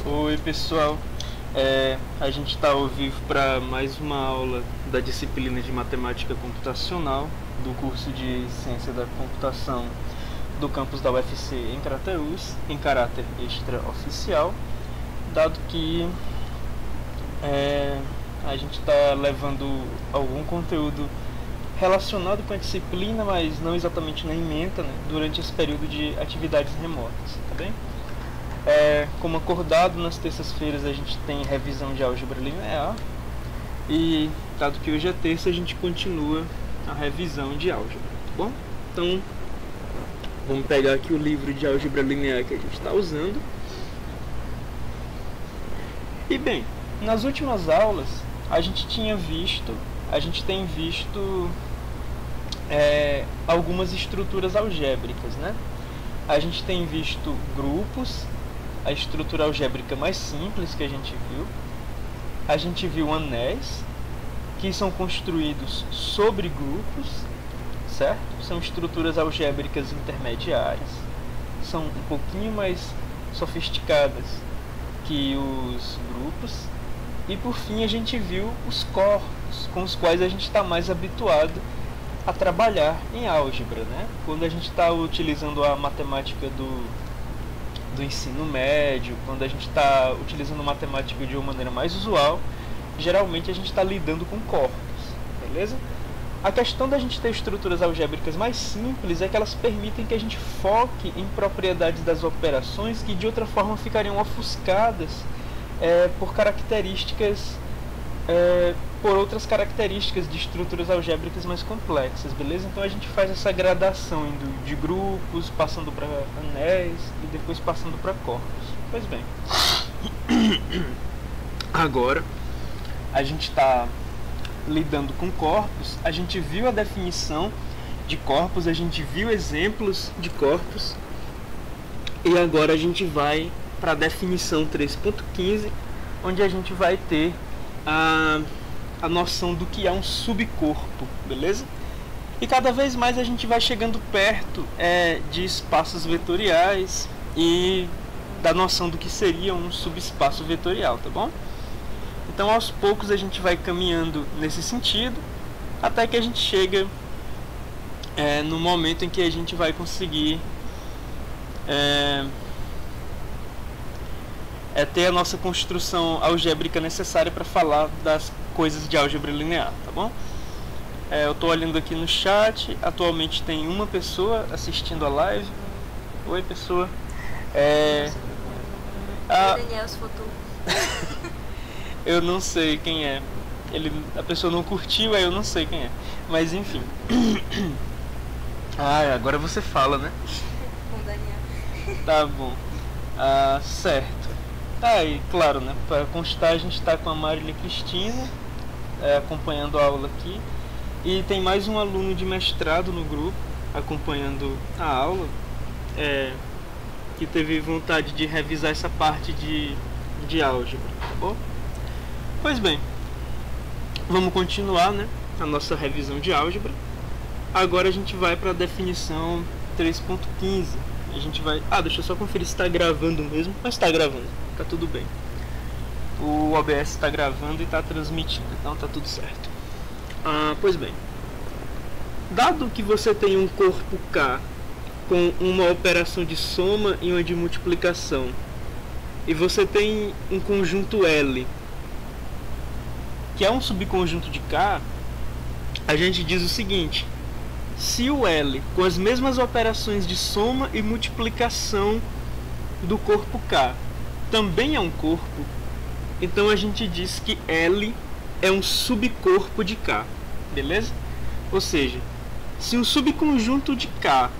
Oi pessoal, a gente está ao vivo para mais uma aula da disciplina de Matemática Computacional do curso de Ciência da Computação do campus da UFC em Crateús, em caráter extraoficial, dado que a gente está levando algum conteúdo relacionado com a disciplina, mas não exatamente na ementa, né, durante esse período de atividades remotas, tá bem? Como acordado, nas terças-feiras a gente tem revisão de álgebra linear e, dado que hoje é terça, a gente continua a revisão de álgebra, tá bom? Então, vamos pegar aqui o livro de álgebra linear que a gente está usando. E bem, nas últimas aulas a gente tem visto algumas estruturas algébricas, né? A gente tem visto grupos, a estrutura algébrica mais simples que a gente viu. A gente viu anéis, que são construídos sobre grupos, certo? São estruturas algébricas intermediárias, são um pouquinho mais sofisticadas que os grupos. E por fim a gente viu os corpos, com os quais a gente está mais habituado a trabalhar em álgebra, né? Quando a gente está utilizando a matemática do ensino médio, quando a gente está utilizando matemática de uma maneira mais usual, geralmente a gente está lidando com corpos, beleza? A questão da gente ter estruturas algébricas mais simples é que elas permitem que a gente foque em propriedades das operações que de outra forma ficariam ofuscadas por características, por outras características de estruturas algébricas mais complexas, beleza? Então a gente faz essa gradação indo de grupos, passando para anéis e depois passando para corpos. Pois bem, agora a gente está lidando com corpos. A gente viu a definição de corpos, a gente viu exemplos de corpos e agora a gente vai para a definição 3.15, onde a gente vai ter a noção do que é um subcorpo, beleza? E cada vez mais a gente vai chegando perto de espaços vetoriais e da noção do que seria um subespaço vetorial, tá bom? Então aos poucos a gente vai caminhando nesse sentido, até que a gente chega no momento em que a gente vai conseguir ter a nossa construção algébrica necessária para falar das coisas de álgebra linear, tá bom? Eu estou olhando aqui no chat, atualmente tem uma pessoa assistindo a live. Oi, pessoa. Daniel Sfotu. Eu não sei quem é. A pessoa não curtiu, aí eu não sei quem é. Mas enfim. Agora você fala, né? Com Daniel. Tá bom. Certo. E claro, né? Para constar, a gente está com a Marília Cristina acompanhando a aula aqui. E tem mais um aluno de mestrado no grupo acompanhando a aula, que teve vontade de revisar essa parte de álgebra, tá bom? Pois bem, vamos continuar, né, a nossa revisão de álgebra. Agora a gente vai para a definição 3.15. A gente vai... deixa eu só conferir se está gravando mesmo. Mas está gravando, tá tudo bem. O OBS está gravando e está transmitindo, então tá tudo certo. Pois bem, dado que você tem um corpo K com uma operação de soma e uma de multiplicação, e você tem um conjunto L que é um subconjunto de K, a gente diz o seguinte: se o L, com as mesmas operações de soma e multiplicação do corpo K, também é um corpo, então a gente diz que L é um subcorpo de K, beleza? Ou seja, se um subconjunto de K,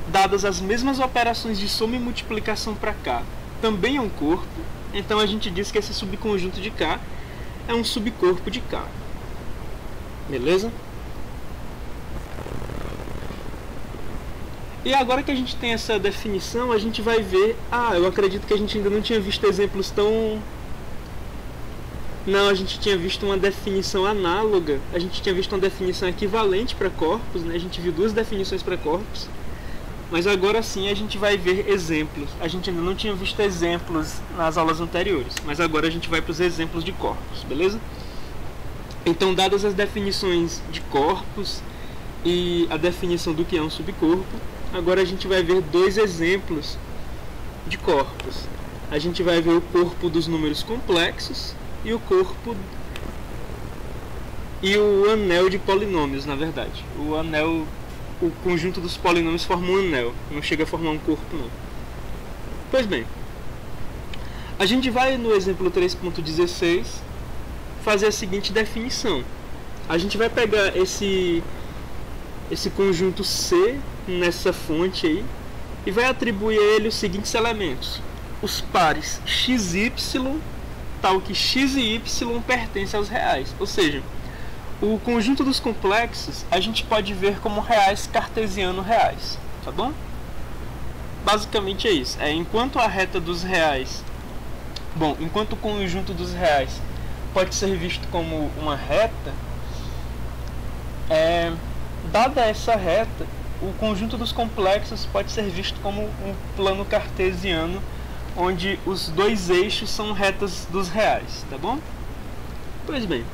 dadas as mesmas operações de soma e multiplicação para K, também é um corpo, então a gente diz que esse subconjunto de K é um subcorpo de K, beleza? E agora que a gente tem essa definição, a gente vai ver... eu acredito que a gente ainda não tinha visto exemplos tão... Não, a gente tinha visto uma definição análoga. A gente tinha visto uma definição equivalente para corpos, né? A gente viu duas definições para corpos. Mas agora sim a gente vai ver exemplos. A gente ainda não tinha visto exemplos nas aulas anteriores, mas agora a gente vai para os exemplos de corpos, beleza? Então, dadas as definições de corpos e a definição do que é um subcorpo, agora a gente vai ver dois exemplos de corpos. A gente vai ver o corpo dos números complexos e o corpo e o anel de polinômios, na verdade. O conjunto dos polinômios forma um anel, não chega a formar um corpo, não. Pois bem, a gente vai no exemplo 3.16 fazer a seguinte definição. A gente vai pegar esse conjunto C nessa fonte aí e vai atribuir a ele os seguintes elementos: os pares x e y, tal que x e y pertencem aos reais. Ou seja, o conjunto dos complexos a gente pode ver como reais cartesiano reais, tá bom? Basicamente é isso. Enquanto a reta dos reais, enquanto o conjunto dos reais pode ser visto como uma reta, dada essa reta, o conjunto dos complexos pode ser visto como um plano cartesiano, onde os dois eixos são retas dos reais, tá bom? Pois bem,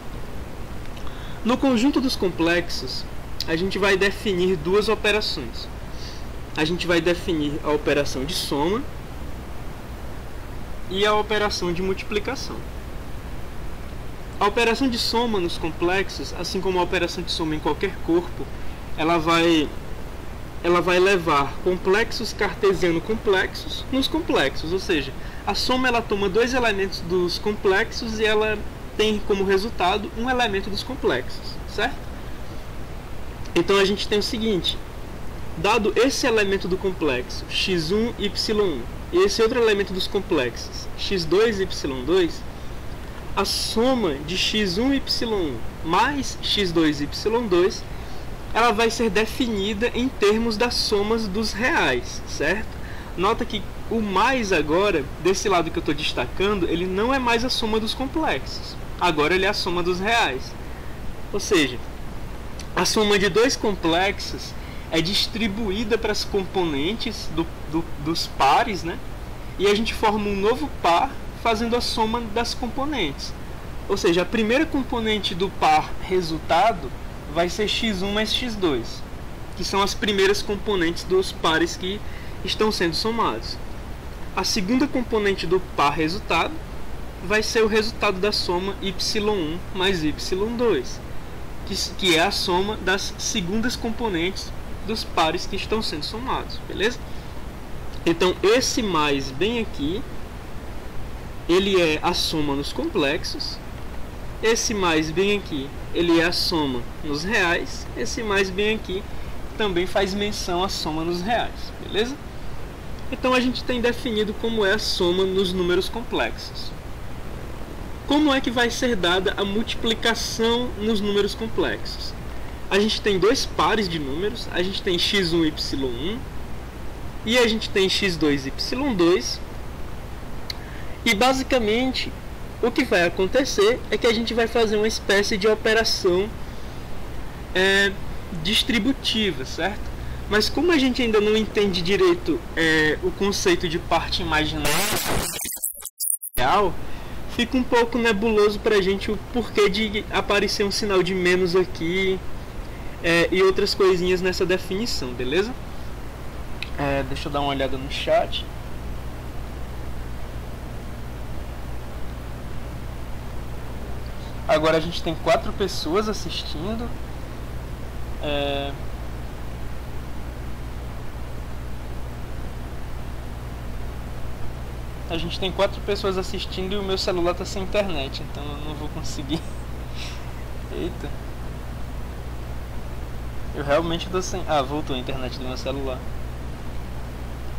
no conjunto dos complexos, a gente vai definir duas operações. A gente vai definir a operação de soma e a operação de multiplicação. A operação de soma nos complexos, assim como a operação de soma em qualquer corpo, ela vai levar complexos cartesiano complexos nos complexos, ou seja, a soma ela toma dois elementos dos complexos e ela tem como resultado um elemento dos complexos, certo? Então a gente tem o seguinte: dado esse elemento do complexo x1, y1 e esse outro elemento dos complexos x2, y2, a soma de x1, y1 mais x2, y2 ela vai ser definida em termos das somas dos reais, certo? Nota que o mais agora, desse lado que eu estou destacando, ele não é mais a soma dos complexos. Agora ele é a soma dos reais. Ou seja, a soma de dois complexos é distribuída para as componentes dos pares, né? E a gente forma um novo par fazendo a soma das componentes. Ou seja, a primeira componente do par resultado vai ser x1 mais x2, que são as primeiras componentes dos pares que estão sendo somados. A segunda componente do par resultado vai ser o resultado da soma y1 mais y2, que é a soma das segundas componentes dos pares que estão sendo somados, beleza? Então esse mais bem aqui, ele é a soma nos complexos. Esse mais bem aqui, ele é a soma nos reais. Esse mais bem aqui também faz menção à soma nos reais, beleza? Então a gente tem definido como é a soma nos números complexos. Como é que vai ser dada a multiplicação nos números complexos? A gente tem dois pares de números, a gente tem x1 e y1 e a gente tem x2 e y2. E basicamente o que vai acontecer é que a gente vai fazer uma espécie de operação distributiva, certo? Mas como a gente ainda não entende direito o conceito de parte imaginária real, fica um pouco nebuloso pra gente o porquê de aparecer um sinal de menos aqui e outras coisinhas nessa definição, beleza? Deixa eu dar uma olhada no chat. Agora a gente tem 4 pessoas assistindo. A gente tem 4 pessoas assistindo e o meu celular tá sem internet, então eu não vou conseguir. Eita. Eu realmente tô sem... Ah, voltou a internet do meu celular.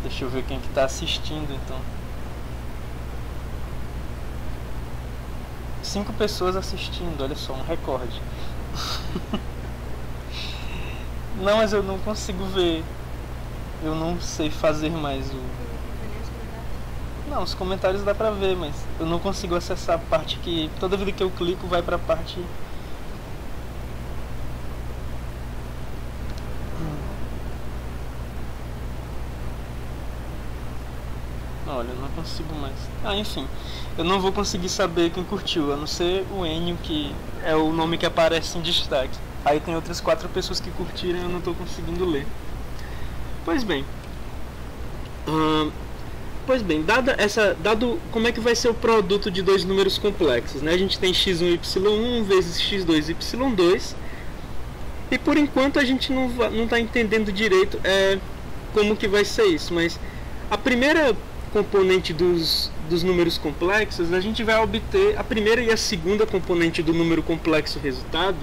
Deixa eu ver quem que tá assistindo, então. 5 pessoas assistindo, olha só, um recorde. Não, mas eu não consigo ver. Eu não sei fazer mais o... Não, os comentários dá pra ver, mas eu não consigo acessar a parte que... Toda vida que eu clico vai pra parte... Olha, eu não consigo mais. Ah, enfim. Eu não vou conseguir saber quem curtiu, a não ser o Enio, que é o nome que aparece em destaque. Aí tem outras 4 pessoas que curtiram e eu não estou conseguindo ler. Pois bem. Dado como é que vai ser o produto de dois números complexos, né? A gente tem x1 y1 vezes x2 y2. E por enquanto a gente não está entendendo direito como que vai ser isso, mas a primeira componente dos números complexos, a gente vai obter a primeira e a segunda componente do número complexo resultado,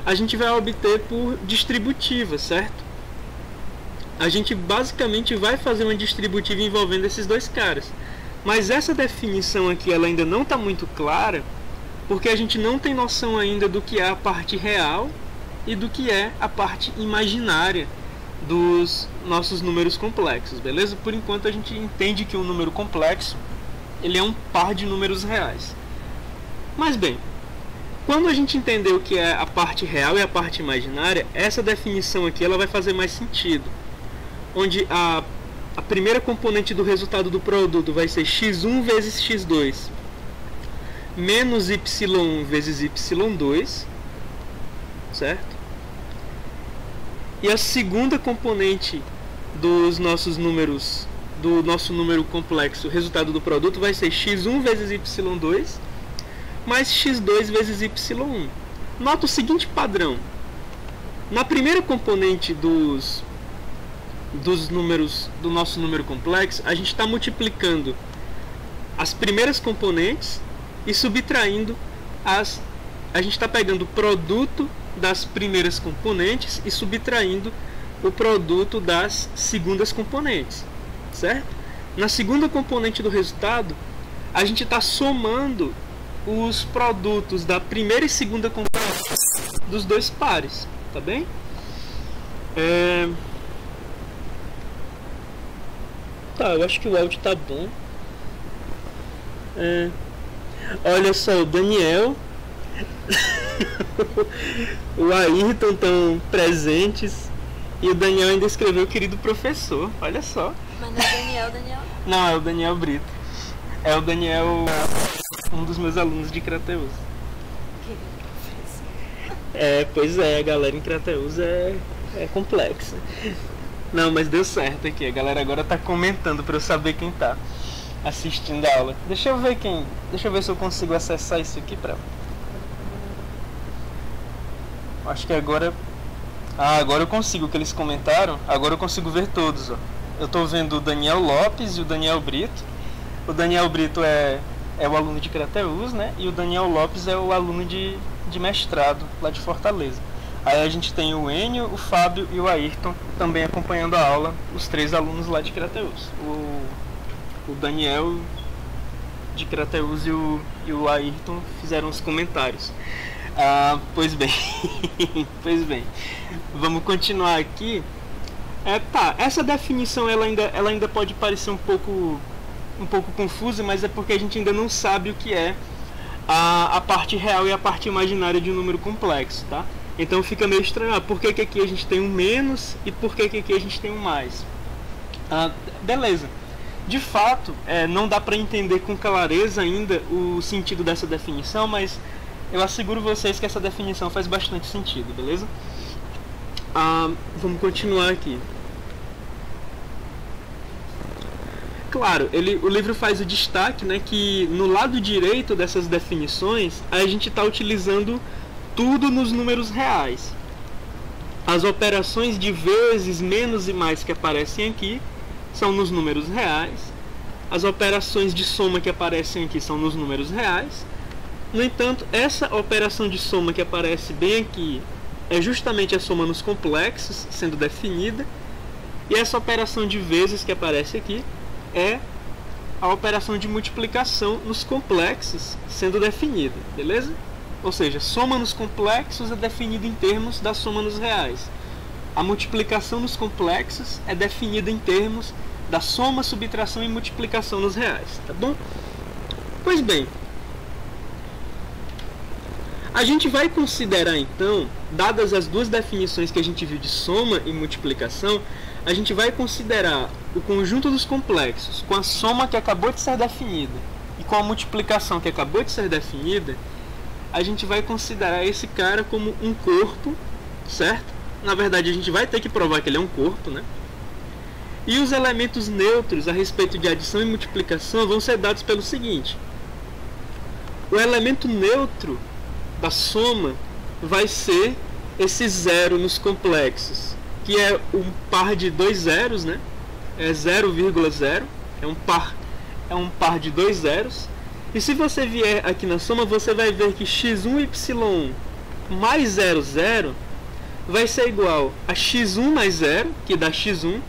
a gente vai obter por distributiva, certo? A gente basicamente vai fazer uma distributiva envolvendo esses dois caras. Mas essa definição aqui ela ainda não está muito clara, porque a gente não tem noção ainda do que é a parte real e do que é a parte imaginária dos nossos números complexos, beleza? Por enquanto a gente entende que um número complexo ele é um par de números reais. Mas bem, quando a gente entender o que é a parte real e a parte imaginária, essa definição aqui ela vai fazer mais sentido. Onde a primeira componente do resultado do produto vai ser x1 vezes x2 menos y1 vezes y2, certo? E a segunda componente dos nossos números, do nosso número complexo, o resultado do produto vai ser x1 vezes y2 mais x2 vezes y1. Nota o seguinte padrão: na primeira componente dos números do nosso número complexo, a gente está multiplicando as primeiras componentes e subtraindo a gente está pegando o produto das primeiras componentes e subtraindo o produto das segundas componentes, certo? Na segunda componente do resultado, a gente está somando os produtos da primeira e segunda componente dos dois pares, tá bem? Tá, eu acho que o áudio tá bom. Olha só, o Daniel o Ayrton estão presentes. E o Daniel ainda escreveu querido professor, olha só. Mas não é Daniel? Não, é o Daniel Brito. É o Daniel, um dos meus alunos de Crateus. Querido professor. Pois é, a galera em Crateus é complexa. Não, mas deu certo aqui. A galera agora tá comentando pra eu saber quem tá assistindo a aula. Deixa eu ver se eu consigo acessar isso aqui pra... Acho que agora... agora eu consigo, o que eles comentaram. Agora eu consigo ver todos, ó. Eu tô vendo o Daniel Lopes e o Daniel Brito. O Daniel Brito é o aluno de Crateus, né? E o Daniel Lopes é o aluno de mestrado lá de Fortaleza. Aí a gente tem o Enio, o Fábio e o Ayrton também acompanhando a aula, os 3 alunos lá de Crateus. O Daniel de Crateus e o Ayrton fizeram os comentários. Pois bem, pois bem, vamos continuar aqui. Essa definição ela ainda pode parecer um pouco confusa, mas é porque a gente ainda não sabe o que é a parte real e a parte imaginária de um número complexo, tá? Então fica meio estranho, por que aqui a gente tem um menos e por que aqui a gente tem um mais? Beleza. De fato, não dá para entender com clareza ainda o sentido dessa definição, mas eu asseguro vocês que essa definição faz bastante sentido, beleza? Vamos continuar aqui. Claro, o livro faz o destaque, né, que no lado direito dessas definições a gente está utilizando tudo nos números reais. As operações de vezes, menos e mais que aparecem aqui são nos números reais. As operações de soma que aparecem aqui são nos números reais. No entanto, essa operação de soma que aparece bem aqui é justamente a soma nos complexos sendo definida. E essa operação de vezes que aparece aqui é a operação de multiplicação nos complexos sendo definida, beleza? Ou seja, soma nos complexos é definida em termos da soma nos reais. A multiplicação nos complexos é definida em termos da soma, subtração e multiplicação nos reais, tá bom? Pois bem, a gente vai considerar então, dadas as duas definições que a gente viu de soma e multiplicação, a gente vai considerar o conjunto dos complexos com a soma que acabou de ser definida e com a multiplicação que acabou de ser definida, a gente vai considerar esse cara como um corpo, certo? Na verdade, a gente vai ter que provar que ele é um corpo, né? E os elementos neutros a respeito de adição e multiplicação vão ser dados pelo seguinte: o elemento neutro da soma vai ser esse zero nos complexos, que é um par de dois zeros, né? É 0,0, é um par de dois zeros. E se você vier aqui na soma, você vai ver que x1 y1 mais 0,0 vai ser igual a x1 mais 0, que dá x1,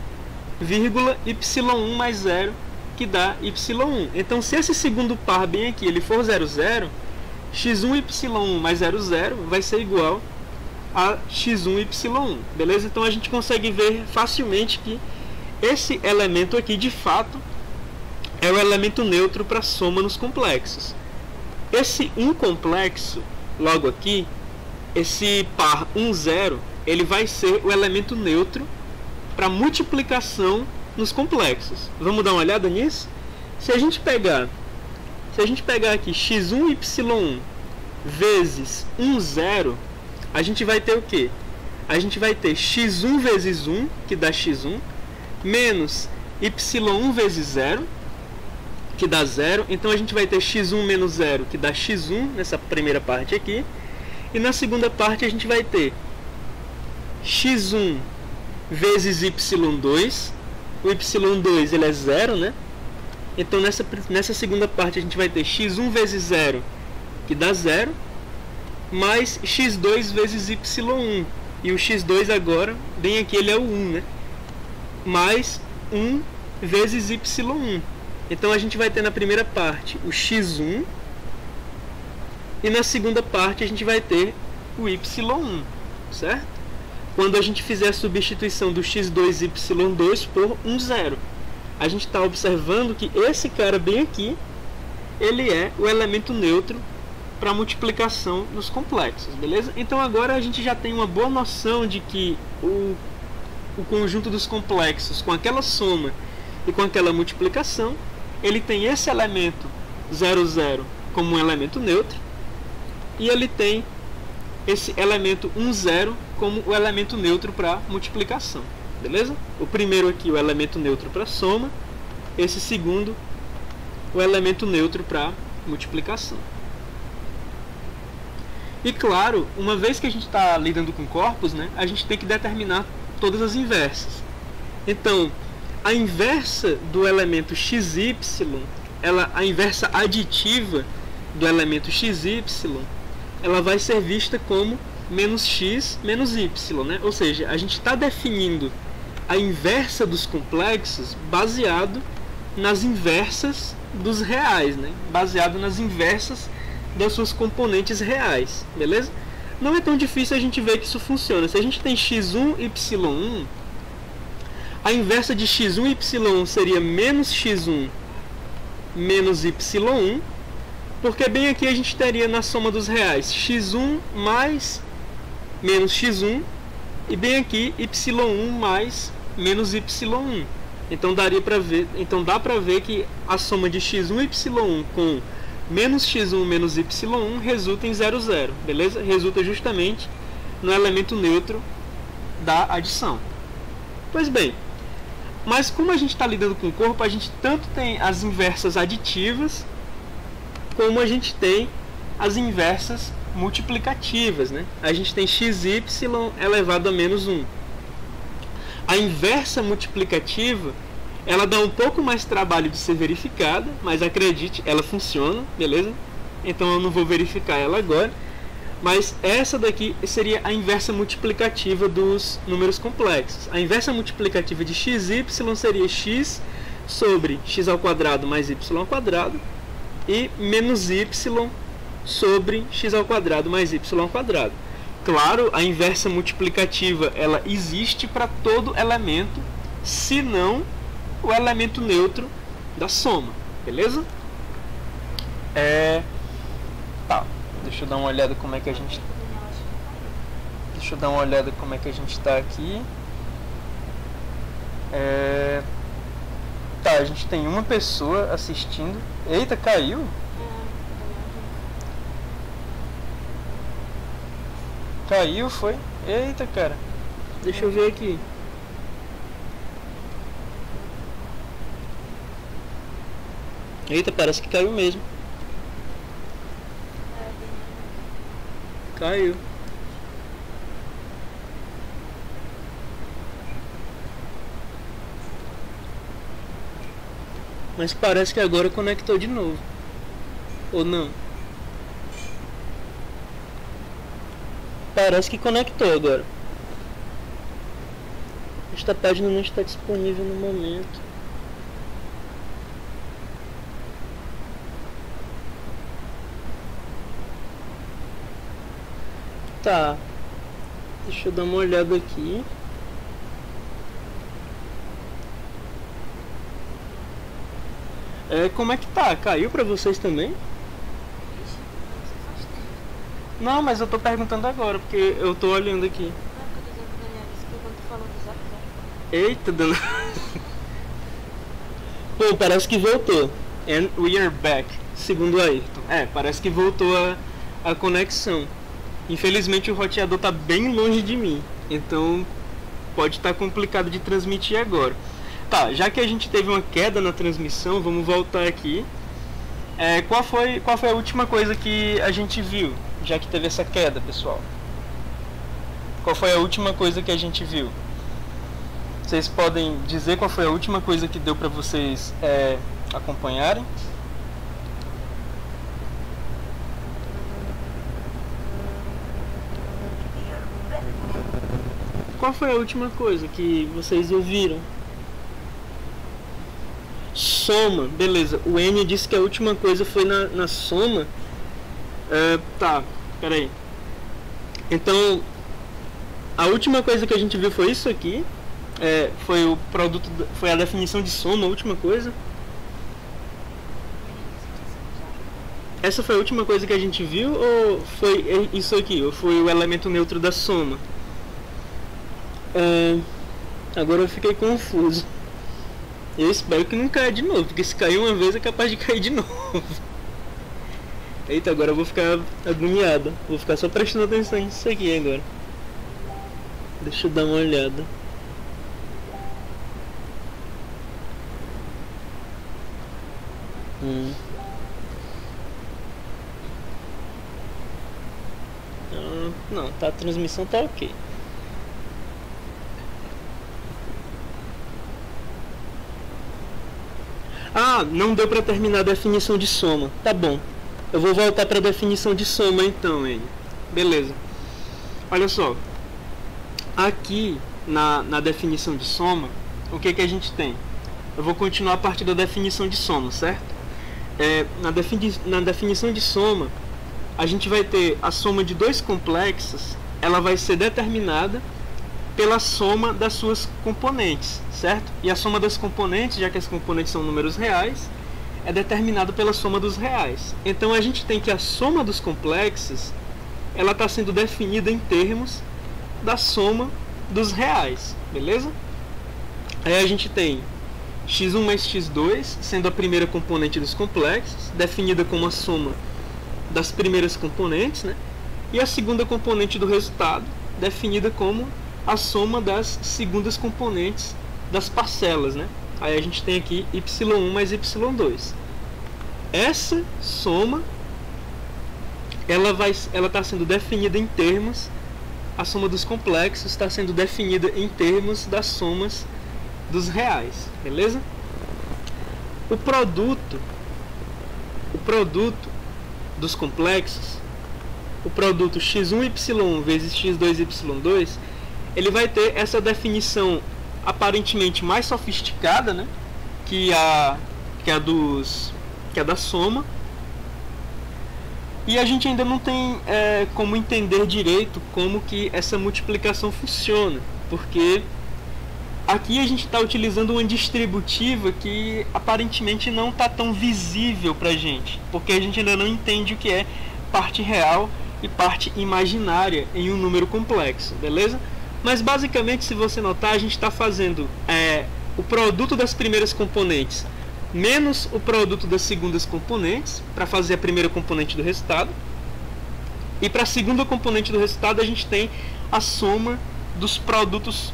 vírgula y1 mais 0, que dá y1. Então, se esse segundo par bem aqui ele for 0,0, x1 y1 mais 0,0 vai ser igual a x1 y1, beleza? Então a gente consegue ver facilmente que esse elemento aqui de fato é o elemento neutro para soma nos complexos. Esse 1 complexo, logo aqui, esse par 1, 0, ele vai ser o elemento neutro para multiplicação nos complexos. Vamos dar uma olhada nisso? Se a gente pegar aqui x1 y1 vezes 1, 0, a gente vai ter o quê? A gente vai ter x1 vezes 1, que dá x1, menos y1 vezes 0, que dá 0. Então a gente vai ter x1 menos 0, que dá x1 nessa primeira parte aqui. E na segunda parte a gente vai ter x1 vezes y2. O y2 ele é 0, né? Então nessa segunda parte a gente vai ter x1 vezes 0, que dá 0, mais x2 vezes y1. E o x2 agora, bem aqui, ele é o 1, né? Mais 1 vezes y1. Então a gente vai ter na primeira parte o x1 e na segunda parte a gente vai ter o y1, certo? Quando a gente fizer a substituição do x2 e y2 por 1, 0, a gente está observando que esse cara bem aqui, ele é o elemento neutro para multiplicação nos complexos, beleza? Então agora a gente já tem uma boa noção de que o conjunto dos complexos com aquela soma e com aquela multiplicação, ele tem esse elemento 0, 0 como um elemento neutro e ele tem esse elemento 1, 0 como o elemento neutro para multiplicação, beleza? O primeiro aqui o elemento neutro para soma, esse segundo o elemento neutro para multiplicação. E claro, uma vez que a gente está lidando com corpos, né, a gente tem que determinar todas as inversas. Então, a inversa do elemento xy, a inversa aditiva do elemento xy, ela vai ser vista como menos x menos y, né? Ou seja, a gente está definindo a inversa dos complexos baseado nas inversas dos reais, né? Baseado nas inversas das suas componentes reais, beleza? Não é tão difícil a gente ver que isso funciona. Se a gente tem x1 e y1, a inversa de x1 e y1 seria menos x1 menos y1, porque bem aqui a gente teria na soma dos reais x1 mais menos x1 e bem aqui y1 mais menos y1. Então dá para ver que a soma de x1 e y1 com menos x1 menos y1 resulta em 0, 0, beleza? Resulta justamente no elemento neutro da adição. Pois bem, mas como a gente está lidando com o corpo, a gente tanto tem as inversas aditivas, como a gente tem as inversas multiplicativas, né? A gente tem xy elevado a menos 1. A inversa multiplicativa, ela dá um pouco mais trabalho de ser verificada, mas acredite, ela funciona, beleza? Então eu não vou verificar ela agora. Mas essa daqui seria a inversa multiplicativa dos números complexos. A inversa multiplicativa de xy seria x sobre x ao quadrado mais y ao quadrado e menos y sobre x ao quadrado mais y ao quadrado. Claro, a inversa multiplicativa ela existe para todo elemento, senão o elemento neutro da soma, beleza? Tá. Deixa eu dar uma olhada como é que a gente está aqui. Tá, a gente tem uma pessoa assistindo. Eita, caiu? Caiu, foi? Eita, cara. Deixa eu ver aqui. Eita, parece que caiu mesmo. Caiu. Mas parece que agora conectou de novo. Ou não? Parece que conectou agora. Esta página não está disponível no momento. Tá. Deixa eu dar uma olhada aqui. Como é que tá? Caiu pra vocês também? Não, mas eu tô perguntando agora, porque eu tô olhando aqui. Eita, dona. Pô, parece que voltou. And we are back, segundo a Ayrton. Parece que voltou a conexão. Infelizmente o roteador tá bem longe de mim, então pode estar complicado de transmitir agora. Tá, já que a gente teve uma queda na transmissão, vamos voltar aqui. Qual foi a última coisa que a gente viu, já que teve essa queda, pessoal? Qual foi a última coisa que a gente viu? Vocês podem dizer qual foi a última coisa que deu para vocês acompanharem? Qual foi a última coisa que vocês ouviram? Soma, beleza. O N disse que a última coisa foi na soma. Tá, peraí. Então, a última coisa que a gente viu foi isso aqui. Foi o produto, foi a definição de soma, a última coisa. Essa foi a última coisa que a gente viu, ou foi isso aqui, ou foi o elemento neutro da soma? Agora eu fiquei confuso. Eu espero que não caia de novo, porque se cair uma vez é capaz de cair de novo. Eita, agora eu vou ficar agoniado. Vou ficar só prestando atenção nisso aqui agora. Deixa eu dar uma olhada. Não, tá, a transmissão tá ok. Não deu pra terminar a definição de soma. Tá bom. Eu vou voltar pra definição de soma então, hein? Beleza. Olha só. Aqui na definição de soma, o que a gente tem? Eu vou continuar a partir da definição de soma, certo? Na definição de soma, a gente vai ter a soma de dois complexos. Ela vai ser determinada pela soma das suas componentes, certo? E a soma das componentes, já que as componentes são números reais, é determinada pela soma dos reais. Então a gente tem que a soma dos complexos, ela está sendo definida em termos da soma dos reais, beleza? Aí a gente tem x1 mais x2 sendo a primeira componente dos complexos, definida como a soma das primeiras componentes, né? E a segunda componente do resultado, definida como a soma das segundas componentes das parcelas, né? Aí a gente tem aqui y1 mais y2. Essa soma, ela está sendo definida em termos, a soma dos complexos está sendo definida em termos das somas dos reais, beleza? O produto dos complexos, o produto x1y1 vezes x2y2, ele vai ter essa definição aparentemente mais sofisticada, né, que a da soma. E a gente ainda não tem como entender direito como que essa multiplicação funciona, porque aqui a gente está utilizando uma distributiva que aparentemente não está tão visível para a gente, porque a gente ainda não entende o que é parte real e parte imaginária em um número complexo, beleza? Mas basicamente, se você notar, a gente está fazendo o produto das primeiras componentes menos o produto das segundas componentes para fazer a primeira componente do resultado. E para a segunda componente do resultado a gente tem a soma dos produtos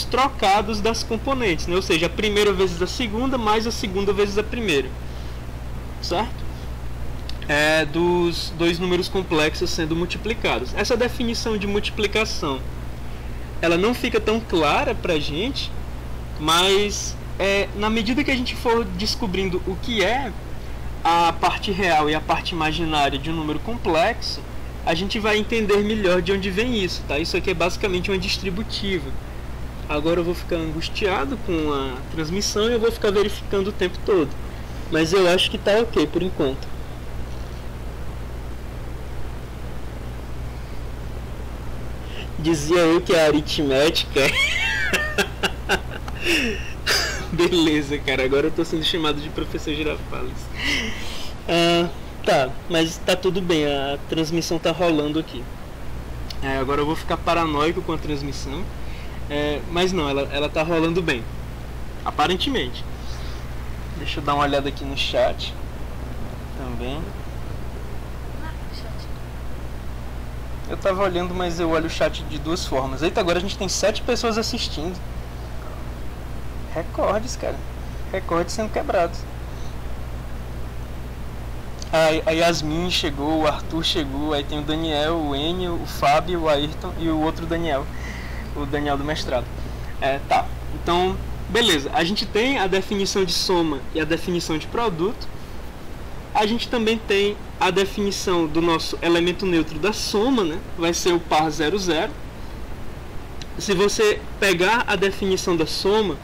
trocados das componentes, né? Ou seja, a primeira vezes a segunda mais a segunda vezes a primeira, certo? Dos dois números complexos sendo multiplicados. Essa definição de multiplicação, ela não fica tão clara para a gente, mas na medida que a gente for descobrindo o que é a parte real e a parte imaginária de um número complexo, a gente vai entender melhor de onde vem isso, tá? Isso aqui é basicamente uma distributiva. Agora eu vou ficar angustiado com a transmissão e eu vou ficar verificando o tempo todo, mas eu acho que tá ok por enquanto. Dizia eu que a aritmética beleza, cara, agora eu tô sendo chamado de professor Girafales. Tá, mas tá tudo bem, a transmissão tá rolando aqui. Agora eu vou ficar paranoico com a transmissão, mas não, ela tá rolando bem, aparentemente. Deixa eu dar uma olhada aqui no chat também. Eu tava olhando, mas eu olho o chat de duas formas. Eita, agora a gente tem 7 pessoas assistindo. Recordes, cara. Recordes sendo quebrados. A Yasmin chegou, o Arthur chegou, aí tem o Daniel, o Enio, o Fábio, o Ayrton e o outro Daniel. O Daniel do mestrado. Tá. Então, beleza. A gente tem a definição de soma e a definição de produto. A gente também tem a definição do nosso elemento neutro da soma, né? Vai ser o par 00. Se você pegar a definição da soma,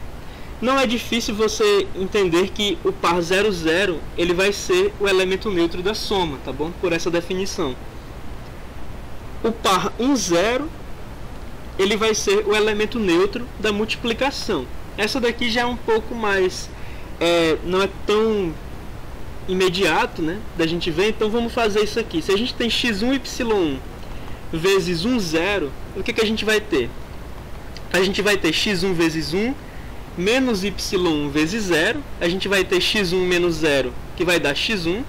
não é difícil você entender que o par 00 ele vai ser o elemento neutro da soma, tá bom? Por essa definição. O par 10 ele vai ser o elemento neutro da multiplicação. Essa daqui já é um pouco mais, não é tão imediato, né, da gente ver. Então vamos fazer isso aqui. Se a gente tem x1 y1 vezes 10, o que a gente vai ter? A gente vai ter x1 vezes 1 menos y1 vezes 0. A gente vai ter x1 menos 0, que vai dar x1.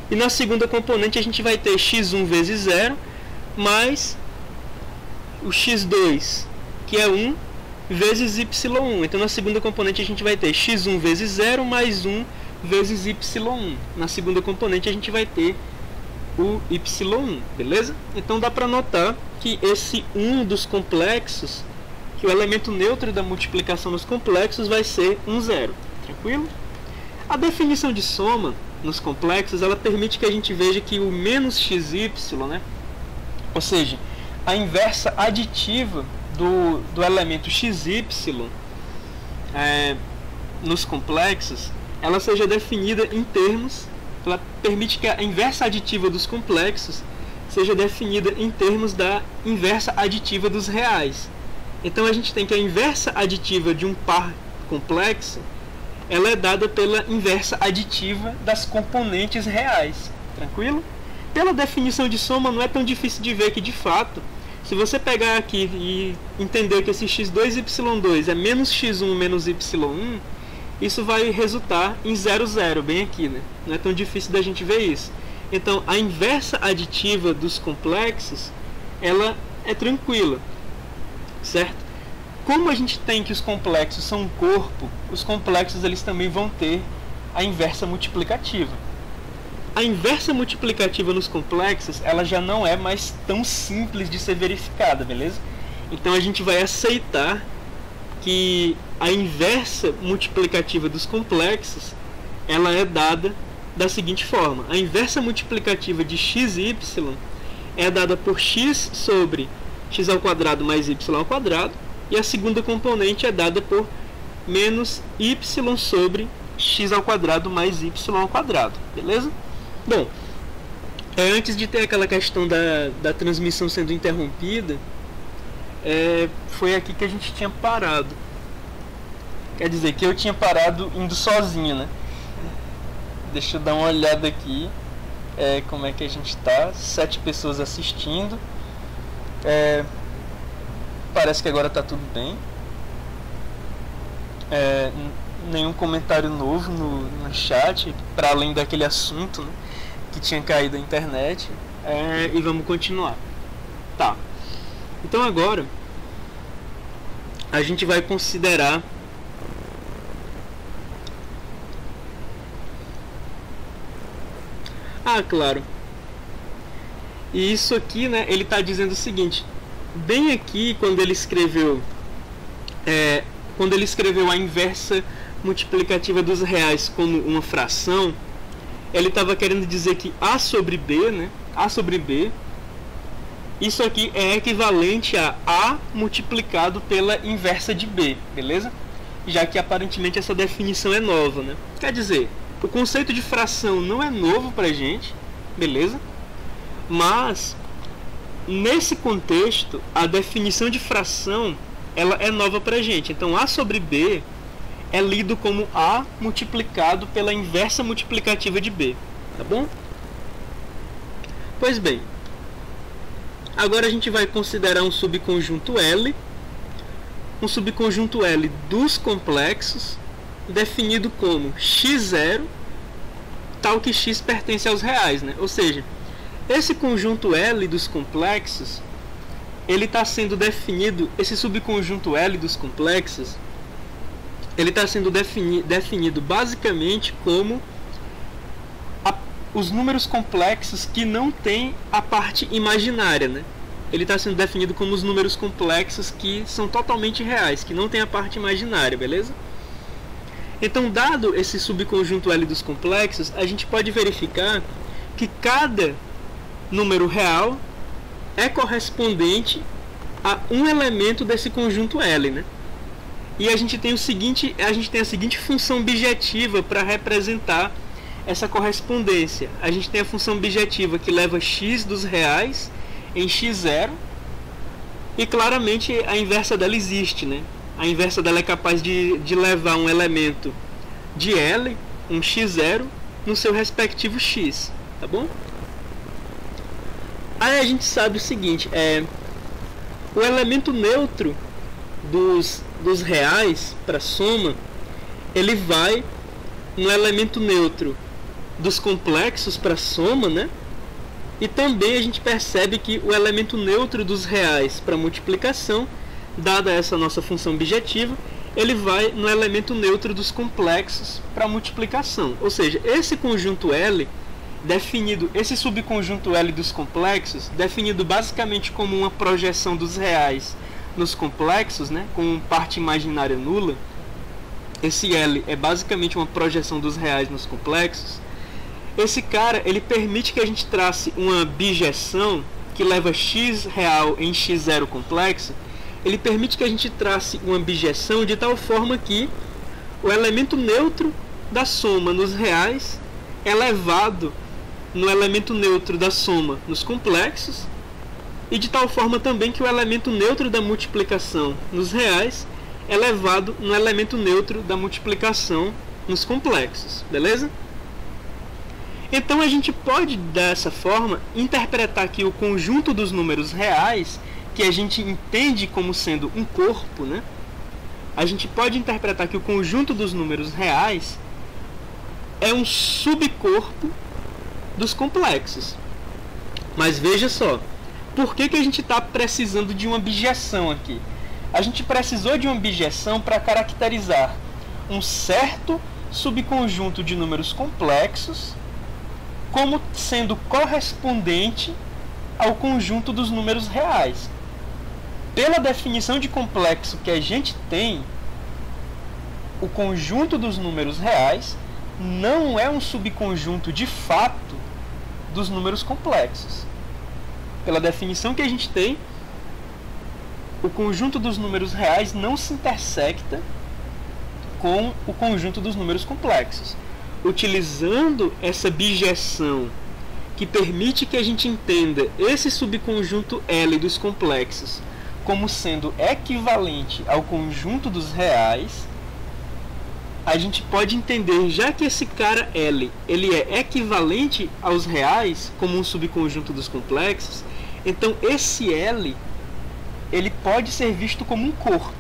E na segunda componente a gente vai ter x1 vezes 0 mais o x2, que é 1, vezes y1. Então na segunda componente a gente vai ter x1 vezes 0 mais 1 vezes y1. Na segunda componente a gente vai ter o y1, beleza? Então dá para notar que esse 1 dos complexos, que o elemento neutro da multiplicação nos complexos vai ser 10, tranquilo? A definição de soma nos complexos, ela permite que a gente veja que o menos xy, né? Ou seja, a inversa aditiva do elemento xy nos complexos, ela seja definida em termos, ela permite que a inversa aditiva dos complexos seja definida em termos da inversa aditiva dos reais. Então a gente tem que a inversa aditiva de um par complexo, ela é dada pela inversa aditiva das componentes reais, tranquilo? Pela definição de soma não é tão difícil de ver que, de fato, se você pegar aqui e entender que esse x2 e y2 é menos x1 menos y1, isso vai resultar em 00, bem aqui, né? Não é tão difícil da gente ver isso. Então, a inversa aditiva dos complexos, ela é tranquila, certo? Como a gente tem que os complexos são um corpo, os complexos eles também vão ter a inversa multiplicativa. A inversa multiplicativa nos complexos, ela já não é mais tão simples de ser verificada, beleza? Então a gente vai aceitar que a inversa multiplicativa dos complexos, ela é dada da seguinte forma: a inversa multiplicativa de x e y é dada por x sobre x ao quadrado mais y ao quadrado, e a segunda componente é dada por menos y sobre x ao quadrado mais y ao quadrado, beleza? Bom, antes de ter aquela questão da transmissão sendo interrompida, foi aqui que a gente tinha parado. Quer dizer, que eu tinha parado indo sozinho, né? Deixa eu dar uma olhada aqui, como é que a gente tá. 7 pessoas assistindo. Parece que agora tá tudo bem. nenhum comentário novo no chat, para além daquele assunto, né, que tinha caído na internet. E vamos continuar. Tá. Então agora a gente vai considerar claro. E isso aqui, né, ele está dizendo o seguinte: bem aqui quando ele escreveu a inversa multiplicativa dos reais como uma fração, ele estava querendo dizer que A sobre B, né, A sobre B, isso aqui é equivalente a A multiplicado pela inversa de B, beleza? Já que aparentemente essa definição é nova, né? Quer dizer, o conceito de fração não é novo pra gente, beleza? Mas nesse contexto, a definição de fração ela é nova pra gente. Então A sobre B é lido como A multiplicado pela inversa multiplicativa de B, tá bom? Pois bem, agora a gente vai considerar um subconjunto L, dos complexos, definido como x0, tal que x pertence aos reais, né? Ou seja, esse conjunto L dos complexos, ele está sendo definido, esse subconjunto L dos complexos, ele está sendo definido basicamente como os números complexos que não têm a parte imaginária, né? Ele está sendo definido como os números complexos que são totalmente reais, que não têm a parte imaginária, beleza? Então, dado esse subconjunto L dos complexos, a gente pode verificar que cada número real é correspondente a um elemento desse conjunto L, né? E a gente tem a seguinte função objetiva para representar essa correspondência. A gente tem a função objetiva que leva x dos reais em x0, e claramente a inversa dela existe, né? A inversa dela é capaz de levar um elemento de L, um x0, no seu respectivo x, tá bom? Aí a gente sabe o seguinte, o elemento neutro dos reais para soma, ele vai no elemento neutro dos complexos para soma, né? E também a gente percebe que o elemento neutro dos reais para multiplicação, dada essa nossa função objetiva, ele vai no elemento neutro dos complexos para multiplicação. Ou seja, esse conjunto L, esse subconjunto L dos complexos, definido basicamente como uma projeção dos reais nos complexos, né, com parte imaginária nula, esse L é basicamente uma projeção dos reais nos complexos. Esse cara, ele permite que a gente trace uma bijeção que leva x real em x0 complexo. Ele permite que a gente trace uma bijeção de tal forma que o elemento neutro da soma nos reais é levado no elemento neutro da soma nos complexos, e de tal forma também que o elemento neutro da multiplicação nos reais é levado no elemento neutro da multiplicação nos complexos, beleza? Então a gente pode, dessa forma, interpretar que o conjunto dos números reais, que a gente entende como sendo um corpo, né? A gente pode interpretar que o conjunto dos números reais é um subcorpo dos complexos. Mas veja só, por que a gente está precisando de uma bijeção aqui? A gente precisou de uma bijeção para caracterizar um certo subconjunto de números complexos como sendo correspondente ao conjunto dos números reais. Pela definição de complexo que a gente tem, o conjunto dos números reais não é um subconjunto de fato dos números complexos. Pela definição que a gente tem, o conjunto dos números reais não se intersecta com o conjunto dos números complexos. Utilizando essa bijeção que permite que a gente entenda esse subconjunto L dos complexos como sendo equivalente ao conjunto dos reais, a gente pode entender, já que esse cara L ele é equivalente aos reais como um subconjunto dos complexos, então esse L ele pode ser visto como um corpo.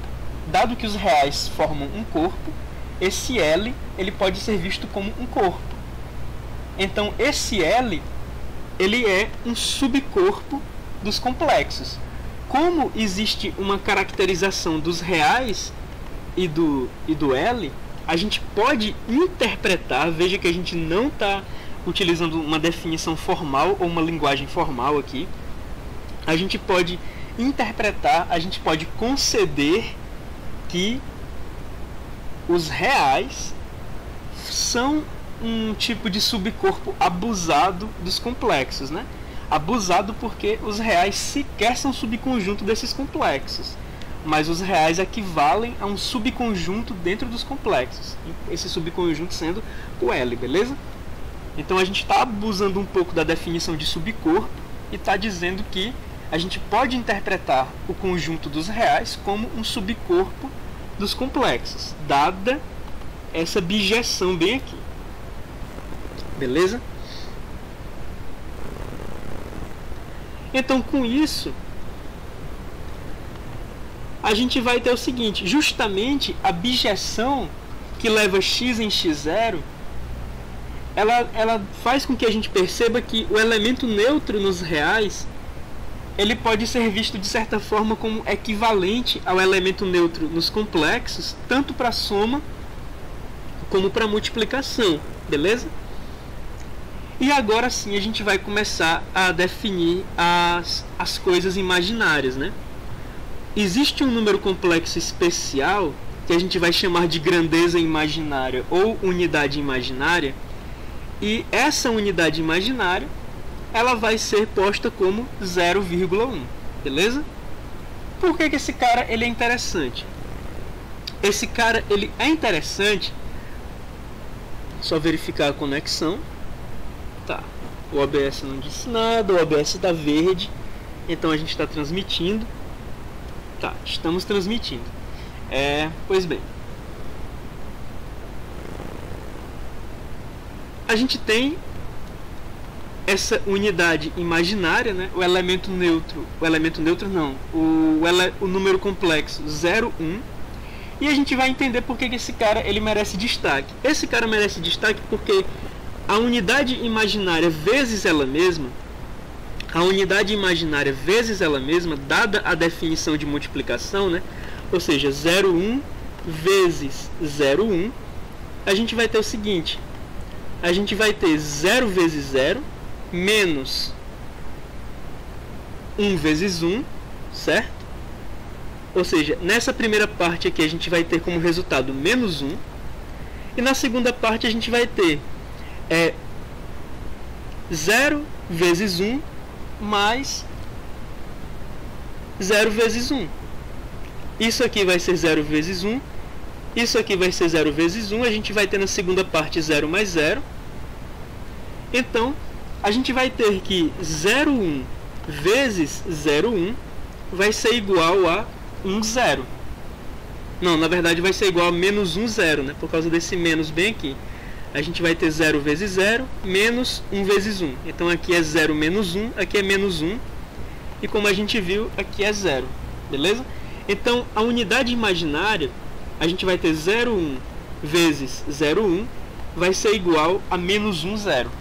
dado que os reais formam um corpo, esse L ele pode ser visto como um corpo. Então esse L ele é um subcorpo dos complexos. Como existe uma caracterização dos reais e do L, a gente pode interpretar, veja que a gente não está utilizando uma definição formal ou uma linguagem formal aqui, a gente pode interpretar, a gente pode conceder que os reais são um tipo de subcorpo abusado dos complexos, né? Abusado porque os reais sequer são subconjunto desses complexos, mas os reais equivalem a um subconjunto dentro dos complexos, esse subconjunto sendo o L, beleza? Então a gente está abusando um pouco da definição de subcorpo e está dizendo que a gente pode interpretar o conjunto dos reais como um subcorpo dos complexos, dada essa bijeção bem aqui. Beleza? Então, com isso, a gente vai ter o seguinte, justamente a bijeção que leva x em x0, ela faz com que a gente perceba que o elemento neutro nos reais ele pode ser visto de certa forma como equivalente ao elemento neutro nos complexos, tanto para soma como para multiplicação, beleza? E agora sim a gente vai começar a definir as coisas imaginárias, né? Existe um número complexo especial que a gente vai chamar de grandeza imaginária ou unidade imaginária, e essa unidade imaginária ela vai ser posta como 0,1, beleza? Por que esse cara ele é interessante? Esse cara ele é interessante, só verificar a conexão, tá? O OBS não disse nada, o OBS está verde, então a gente está transmitindo, tá? Estamos transmitindo. Pois bem, a gente tem essa unidade imaginária, né? O elemento neutro não, o número complexo 0, 1, e a gente vai entender por que esse cara ele merece destaque. Esse cara merece destaque porque a unidade imaginária vezes ela mesma, dada a definição de multiplicação, né? Ou seja, 0,1 vezes 0,1, a gente vai ter o seguinte, a gente vai ter 0 vezes 0, menos 1 vezes 1, certo? Ou seja, nessa primeira parte aqui a gente vai ter como resultado menos 1, e na segunda parte a gente vai ter 0 vezes 1 mais 0 vezes 1. Isso aqui vai ser 0 vezes 1, isso aqui vai ser 0 vezes 1, a gente vai ter na segunda parte 0 mais 0. Então, a gente vai ter que 0,1 vezes 0,1 vai ser igual a 1, 0. Não, na verdade vai ser igual a menos 1, 0, né? Por causa desse menos bem aqui. A gente vai ter 0 vezes 0 menos 1 vezes 1. Então aqui é 0 menos 1, aqui é menos 1. E como a gente viu, aqui é 0. Beleza? Então a unidade imaginária, a gente vai ter 0,1 vezes 0,1 vai ser igual a menos 1, 0.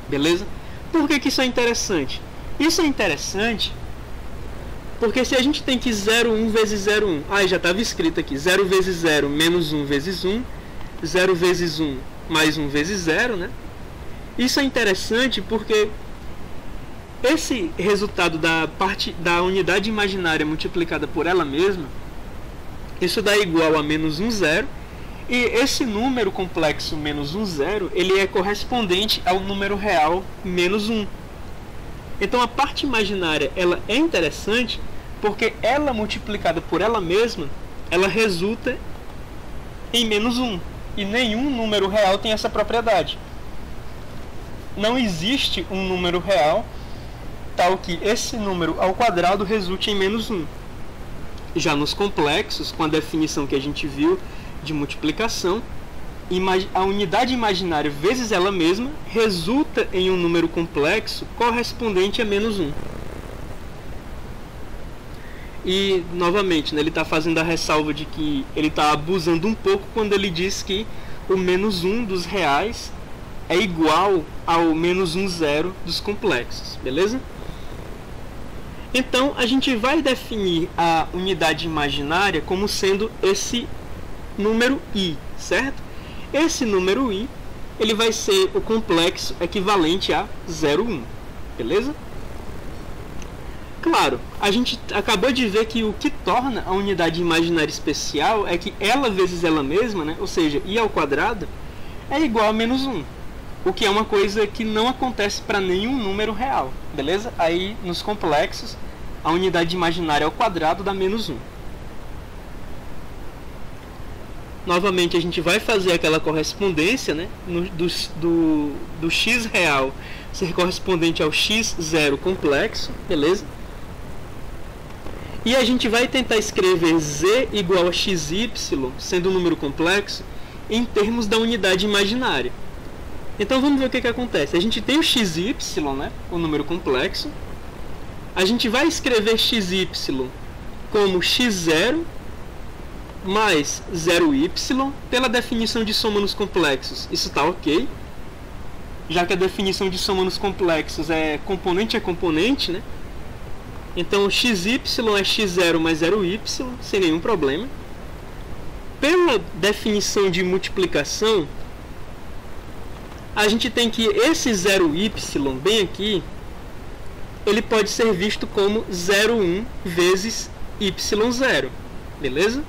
Beleza? Por que isso é interessante? Isso é interessante porque se a gente tem que 0,1 vezes 0,1, já estava escrito aqui, 0 vezes 0 menos 1 vezes 1, 0 vezes 1 mais 1 vezes 0, né? Isso é interessante porque esse resultado da parte da unidade imaginária multiplicada por ela mesma, isso dá igual a menos 1, 0, e esse número complexo menos 1, 0, ele é correspondente ao número real menos 1. Então a parte imaginária ela é interessante porque ela multiplicada por ela mesma, ela resulta em menos 1. E nenhum número real tem essa propriedade. Não existe um número real tal que esse número ao quadrado resulte em menos 1. Já nos complexos, com a definição que a gente viu de multiplicação, a unidade imaginária vezes ela mesma resulta em um número complexo correspondente a menos 1. E, novamente, né, ele está fazendo a ressalva de que ele está abusando um pouco quando ele diz que o menos 1 dos reais é igual ao menos 1 zero dos complexos, beleza? Então, a gente vai definir a unidade imaginária como sendo esse número i, certo? Esse número i, ele vai ser o complexo equivalente a 0,1, beleza? Claro, a gente acabou de ver que o que torna a unidade imaginária especial é que ela vezes ela mesma, né? Ou seja, i ao quadrado, é igual a menos 1. O que é uma coisa que não acontece para nenhum número real, beleza? Aí, nos complexos, a unidade imaginária ao quadrado dá menos 1. Novamente, a gente vai fazer aquela correspondência, né? Do x real ser correspondente ao x0 complexo, beleza? E a gente vai tentar escrever z igual a xy, sendo um número complexo, em termos da unidade imaginária. Então vamos ver o que acontece. A gente tem o xy, né, o número complexo. A gente vai escrever xy como x0 mais 0y pela definição de soma nos complexos. Isso está ok. Já que a definição de soma nos complexos é componente a componente, né? Então xy é x0 mais 0y, sem nenhum problema. Pela definição de multiplicação, a gente tem que esse 0y, bem aqui, ele pode ser visto como 0,1 vezes y0, beleza?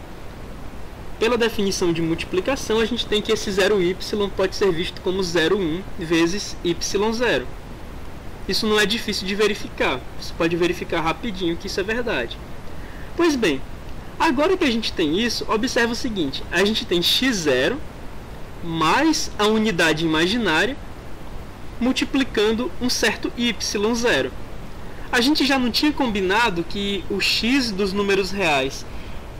Pela definição de multiplicação, a gente tem que esse 0y pode ser visto como 0,1 vezes y0. Isso não é difícil de verificar, você pode verificar rapidinho que isso é verdade. Pois bem, agora que a gente tem isso, observa o seguinte, a gente tem x0 mais a unidade imaginária multiplicando um certo y0. A gente já não tinha combinado que o x dos números reais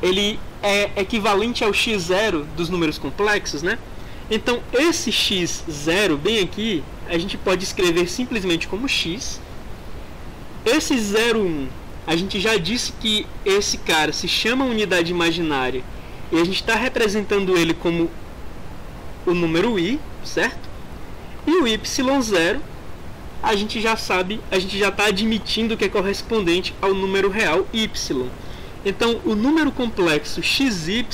ele é equivalente ao x0 dos números complexos, né? Então, esse x0, bem aqui, a gente pode escrever simplesmente como x. Esse 0,1, a gente já disse que esse cara se chama unidade imaginária e a gente está representando ele como o número i, certo? E o y0, a gente já sabe, a gente já está admitindo que é correspondente ao número real y. Então, o número complexo xy,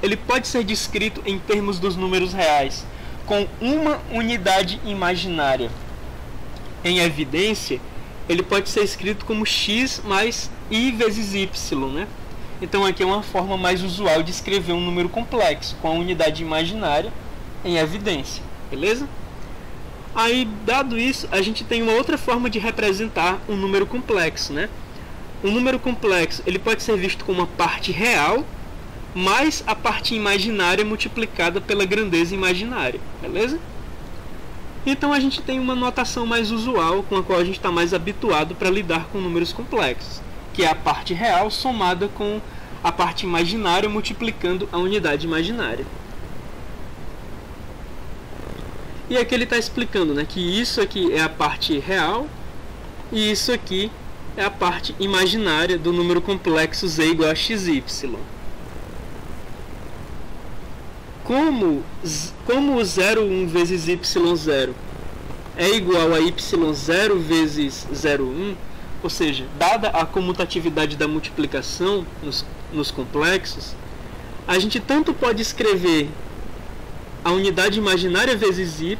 ele pode ser descrito em termos dos números reais, com uma unidade imaginária. Em evidência, ele pode ser escrito como x mais i vezes y, né? Então, aqui é uma forma mais usual de escrever um número complexo, com a unidade imaginária em evidência, beleza? Aí, dado isso, a gente tem uma outra forma de representar um número complexo, né? Um número complexo, ele pode ser visto como uma parte real mais a parte imaginária multiplicada pela grandeza imaginária, beleza? Então a gente tem uma notação mais usual com a qual a gente está mais habituado para lidar com números complexos, que é a parte real somada com a parte imaginária multiplicando a unidade imaginária. E aqui ele está explicando, né, que isso aqui é a parte real e isso aqui é a parte imaginária do número complexo z igual a xy. Como o 0,1 vezes y0 é igual a y0 vezes 0,1, ou seja, dada a comutatividade da multiplicação nos complexos, a gente tanto pode escrever a unidade imaginária vezes y,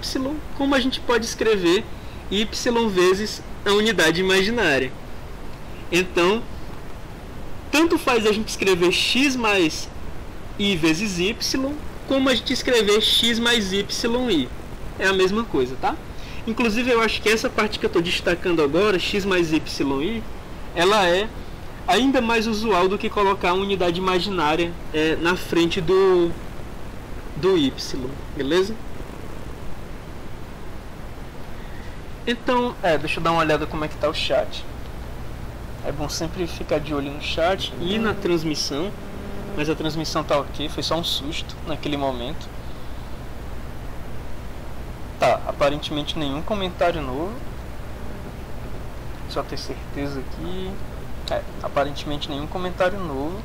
como a gente pode escrever y vezes a unidade imaginária. Então, tanto faz a gente escrever x mais i vezes y, como a gente escrever x mais y. É a mesma coisa, tá? Inclusive, eu acho que essa parte que eu estou destacando agora, x mais y, ela é ainda mais usual do que colocar a unidade imaginária na frente do y, beleza? Então, deixa eu dar uma olhada como é que tá o chat. É bom sempre ficar de olho no chat e na transmissão. Mas a transmissão tá ok, foi só um susto naquele momento. Tá, aparentemente nenhum comentário novo. Só ter certeza aqui. Aparentemente nenhum comentário novo.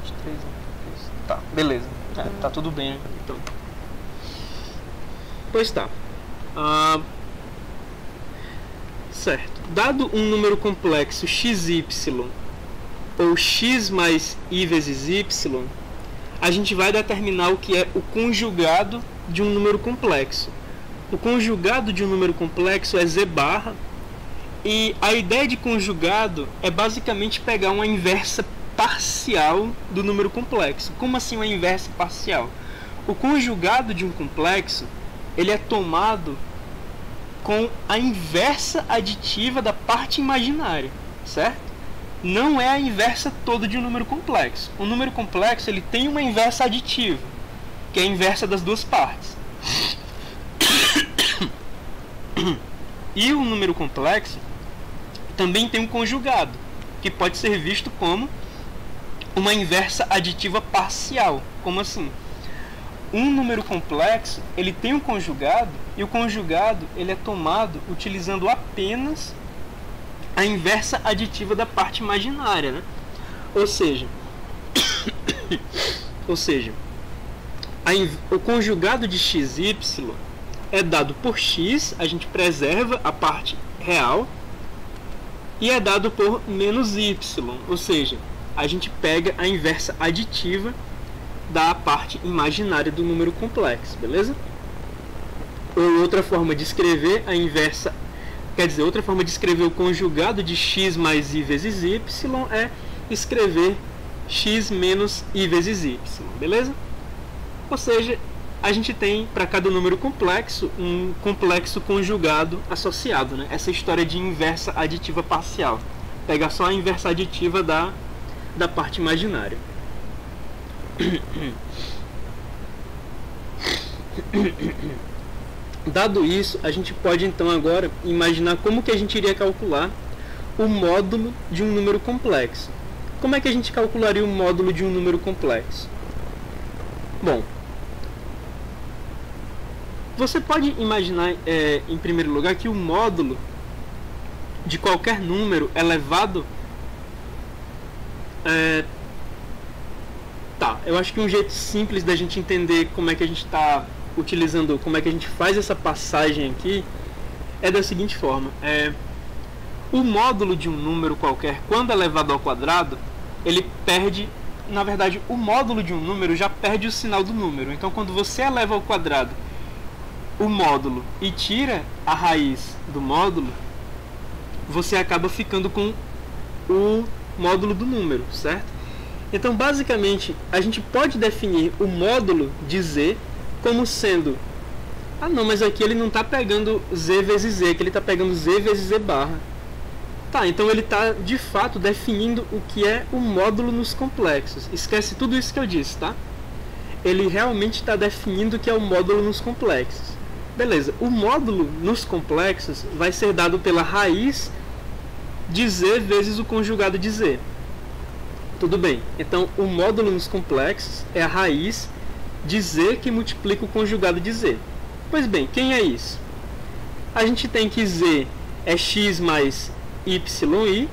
23, tá, beleza. Tá tudo bem. Então. Pois tá. Certo. Dado um número complexo xy ou x mais i vezes y, a gente vai determinar o que é o conjugado de um número complexo. O conjugado de um número complexo é z barra, e a ideia de conjugado é basicamente pegar uma inversa parcial do número complexo. Como assim uma inversa parcial? O conjugado de um complexo, ele é tomado com a inversa aditiva da parte imaginária, certo? Não é a inversa toda de um número complexo. O número complexo, ele tem uma inversa aditiva, que é a inversa das duas partes. E o número complexo também tem um conjugado, que pode ser visto como uma inversa aditiva parcial. Como assim? Um número complexo, ele tem um conjugado, e o conjugado ele é tomado utilizando apenas a inversa aditiva da parte imaginária, né? Ou seja, o conjugado de xy é dado por x, a gente preserva a parte real, e é dado por menos y, ou seja, a gente pega a inversa aditiva da parte imaginária do número complexo, beleza? Ou outra forma de escrever a inversa, quer dizer, outra forma de escrever o conjugado de x mais i vezes y é escrever x menos i vezes y, beleza? Ou seja, a gente tem para cada número complexo um complexo conjugado associado, né? Essa história de inversa aditiva parcial. Pega só a inversa aditiva da parte imaginária. Dado isso, a gente pode então agora imaginar como que a gente iria calcular o módulo de um número complexo. Como é que a gente calcularia o módulo de um número complexo? Bom, você pode imaginar, em primeiro lugar, que o módulo de qualquer número elevado... eu acho que um jeito simples da gente entender como é que a gente está utilizando, como é que a gente faz essa passagem aqui, é da seguinte forma. O módulo de um número qualquer, quando elevado ao quadrado, ele perde... Na verdade, o módulo de um número já perde o sinal do número. Então, quando você eleva ao quadrado o módulo e tira a raiz do módulo, você acaba ficando com o módulo do número, certo? Então, basicamente, a gente pode definir o módulo de z como sendo... Ah, não, mas aqui ele não está pegando z vezes z, aqui ele está pegando z vezes z barra. Tá, então ele está, de fato, definindo o que é o módulo nos complexos. Esquece tudo isso que eu disse, tá? Ele realmente está definindo o que é o módulo nos complexos. Beleza, o módulo nos complexos vai ser dado pela raiz de z vezes o conjugado de z. Tudo bem, então o módulo nos complexos é a raiz de z que multiplica o conjugado de z. Pois bem, quem é isso? A gente tem que z é x mais yi,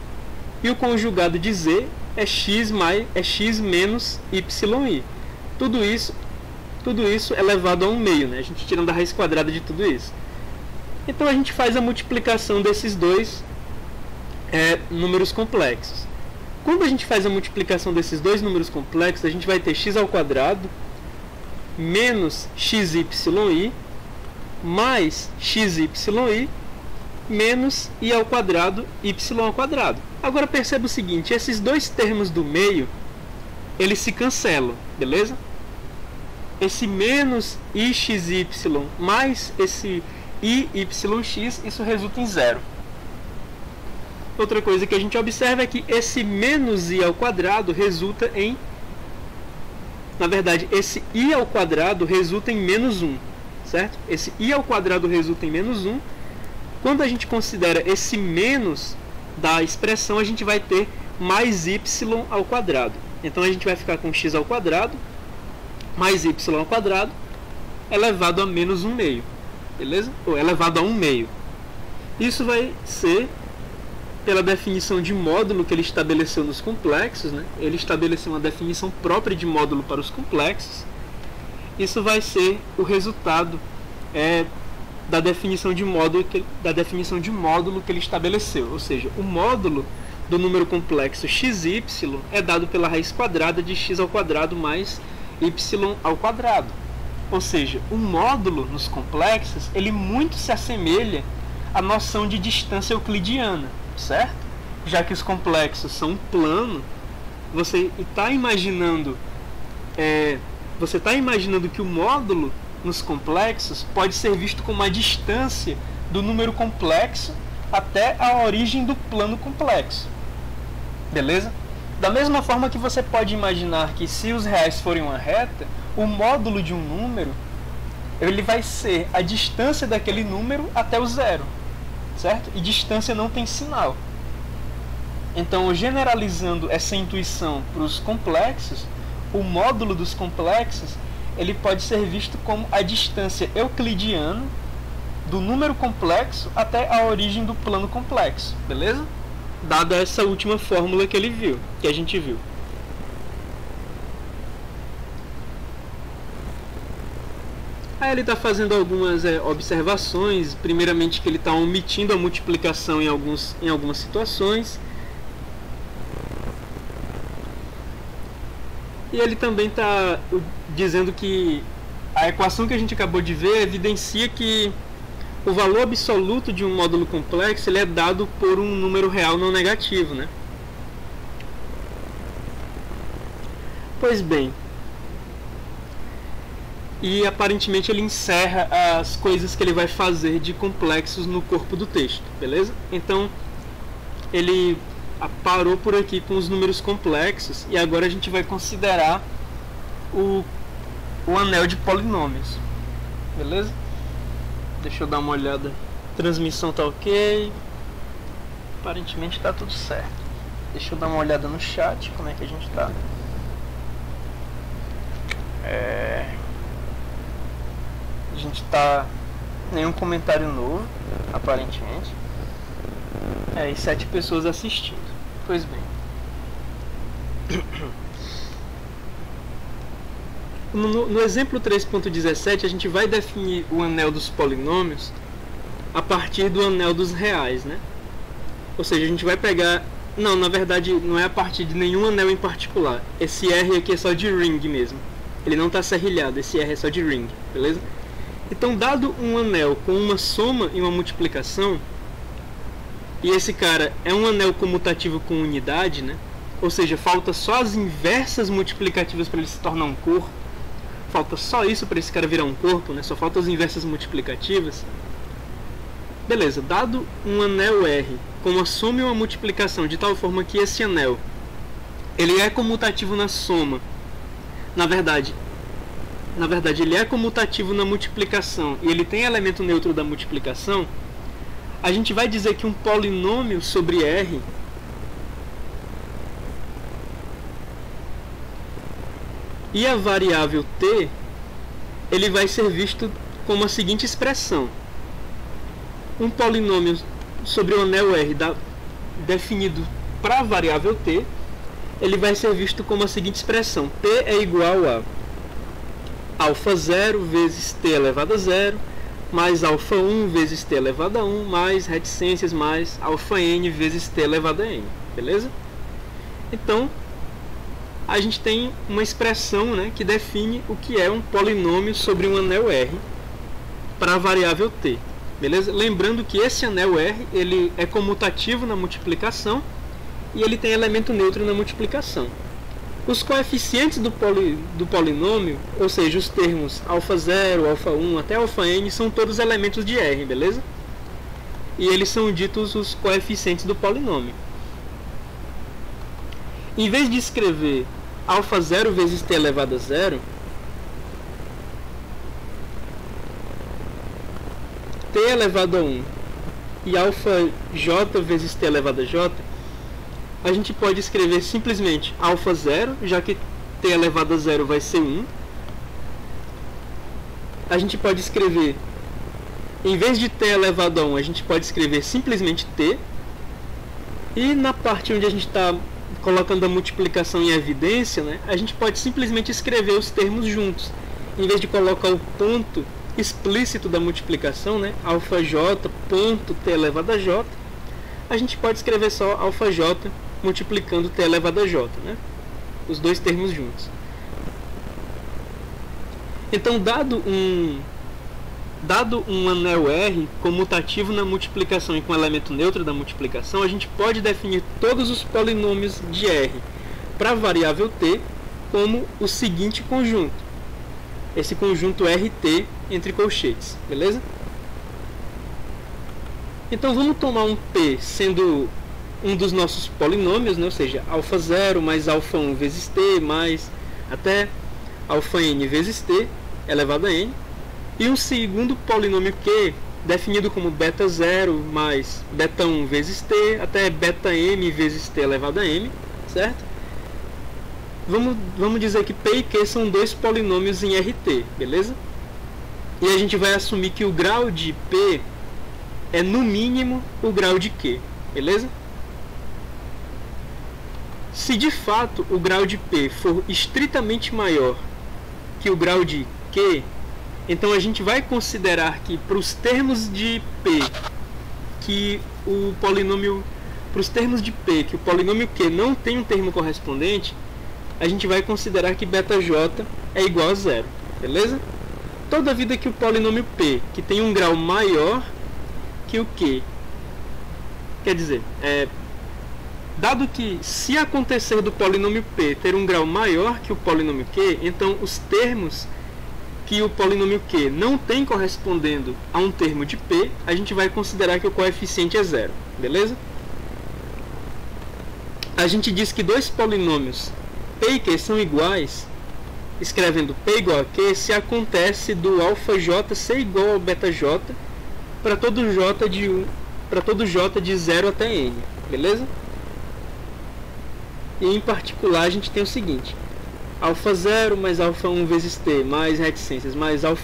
e o conjugado de z é x menos yi. Tudo isso elevado a 1 meio, né? A gente tirando a raiz quadrada de tudo isso. Então a gente faz a multiplicação desses dois números complexos. Quando a gente faz a multiplicação desses dois números complexos, a gente vai ter x ao quadrado menos xyi mais xyi menos i ao quadrado, y ao quadrado. Agora perceba o seguinte, esses dois termos do meio, eles se cancelam, beleza? Esse menos ixy mais esse iyx, isso resulta em zero. Outra coisa que a gente observa é que esse menos i ao quadrado resulta em... Na verdade, esse i ao quadrado resulta em menos 1, certo? Esse i ao quadrado resulta em menos 1. Quando a gente considera esse menos da expressão, a gente vai ter mais y ao quadrado. Então a gente vai ficar com x ao quadrado mais y ao quadrado elevado a menos 1 meio, beleza? Ou elevado a 1 meio. Isso vai ser pela definição de módulo que ele estabeleceu nos complexos, né? Ele estabeleceu uma definição própria de módulo para os complexos. Isso vai ser o resultado da definição de módulo que ele estabeleceu, ou seja, o módulo do número complexo xy é dado pela raiz quadrada de x ao quadrado mais y ao quadrado. Ou seja, o módulo nos complexos, ele muito se assemelha à noção de distância euclidiana, certo? Já que os complexos são um plano, você está imaginando que o módulo nos complexos pode ser visto como a distância do número complexo até a origem do plano complexo. Beleza? Da mesma forma que você pode imaginar que se os reais forem uma reta, o módulo de um número ele vai ser a distância daquele número até o zero, certo? E distância não tem sinal. Então, generalizando essa intuição para os complexos, o módulo dos complexos ele pode ser visto como a distância euclidiana do número complexo até a origem do plano complexo, beleza? Dada essa última fórmula que a gente viu. Aí ele está fazendo algumas observações, primeiramente que ele está omitindo a multiplicação em algumas situações. E ele também está dizendo que a equação que a gente acabou de ver evidencia que o valor absoluto de um módulo complexo ele é dado por um número real não negativo, né? Pois bem, e aparentemente ele encerra as coisas que ele vai fazer de complexos no corpo do texto, beleza? Então ele parou por aqui com os números complexos e agora a gente vai considerar o anel de polinômios, beleza? Deixa eu dar uma olhada. Transmissão tá ok. Aparentemente tá tudo certo. Deixa eu dar uma olhada no chat, como é que a gente tá. A gente tá... nenhum comentário novo, aparentemente. E 7 pessoas assistindo. Pois bem. No exemplo 3.17 a gente vai definir o anel dos polinômios a partir do anel dos reais, né? Ou seja, a gente vai pegar... Não, na verdade não é a partir de nenhum anel em particular. Esse R aqui é só de ring mesmo. Ele não está serrilhado, esse R é só de ring, beleza? Então, dado um anel com uma soma e uma multiplicação, e esse cara é um anel comutativo com unidade, né? Ou seja, falta só as inversas multiplicativas para ele se tornar um corpo. Falta só isso para esse cara virar um corpo, né? Só falta as inversas multiplicativas. Beleza, dado um anel R com uma soma e uma multiplicação de tal forma que esse anel ele é comutativo na soma. Na verdade ele é comutativo na multiplicação e ele tem elemento neutro da multiplicação. A gente vai dizer que um polinômio sobre R e a variável t, ele vai ser visto como a seguinte expressão. Um polinômio sobre o anel R definido para a variável t, ele vai ser visto como a seguinte expressão. T é igual a alfa 0 vezes t elevado a 0, mais alfa 1 vezes t elevado a 1, mais reticências, mais alfa n vezes t elevado a n. Beleza? Então, a gente tem uma expressão, né, que define o que é um polinômio sobre um anel R para a variável t. Beleza? Lembrando que esse anel R ele é comutativo na multiplicação e ele tem elemento neutro na multiplicação. Os coeficientes do polinômio, ou seja, os termos alfa 0, alfa 1 até alfa n, são todos elementos de R, beleza? E eles são ditos os coeficientes do polinômio. Em vez de escrever alfa 0 vezes t elevado a 0, t elevado a 1 e alfa j vezes t elevado a j, a gente pode escrever simplesmente alfa 0, já que t elevado a 0 vai ser 1. A gente pode escrever, em vez de t elevado a 1, a gente pode escrever simplesmente t. E na parte onde a gente está colocando a multiplicação em evidência, né, a gente pode simplesmente escrever os termos juntos. Em vez de colocar o ponto explícito da multiplicação, né, αj ponto t elevado a j, a gente pode escrever só αj multiplicando t elevado a j, né, os dois termos juntos. Então, dado um anel R comutativo na multiplicação e com elemento neutro da multiplicação, a gente pode definir todos os polinômios de R para a variável t como o seguinte conjunto. Esse conjunto RT entre colchetes, beleza? Então vamos tomar um P sendo um dos nossos polinômios, né? Ou seja, α0 mais α1 vezes t mais até αn vezes t elevado a n. E um segundo polinômio Q, definido como β0 mais β1 vezes t, até βm vezes t elevado a m, certo? Vamos dizer que P e Q são dois polinômios em RT, beleza? E a gente vai assumir que o grau de P é no mínimo o grau de Q, beleza? Se de fato o grau de P for estritamente maior que o grau de Q, então a gente vai considerar que para os termos de P que o polinômio Q não tem um termo correspondente, a gente vai considerar que βj é igual a zero, beleza? Toda vida que o polinômio P que tem um grau maior que o Q, quer dizer, dado que se acontecer do polinômio P ter um grau maior que o polinômio Q, então os termos que o polinômio Q não tem correspondendo a um termo de P, a gente vai considerar que o coeficiente é zero, beleza? A gente diz que dois polinômios P e Q são iguais, escrevendo P igual a Q, se acontece do αj ser igual ao βj para todo j de 0 até n, beleza? E em particular a gente tem o seguinte: α0 mais α1 vezes t mais reticências mais αn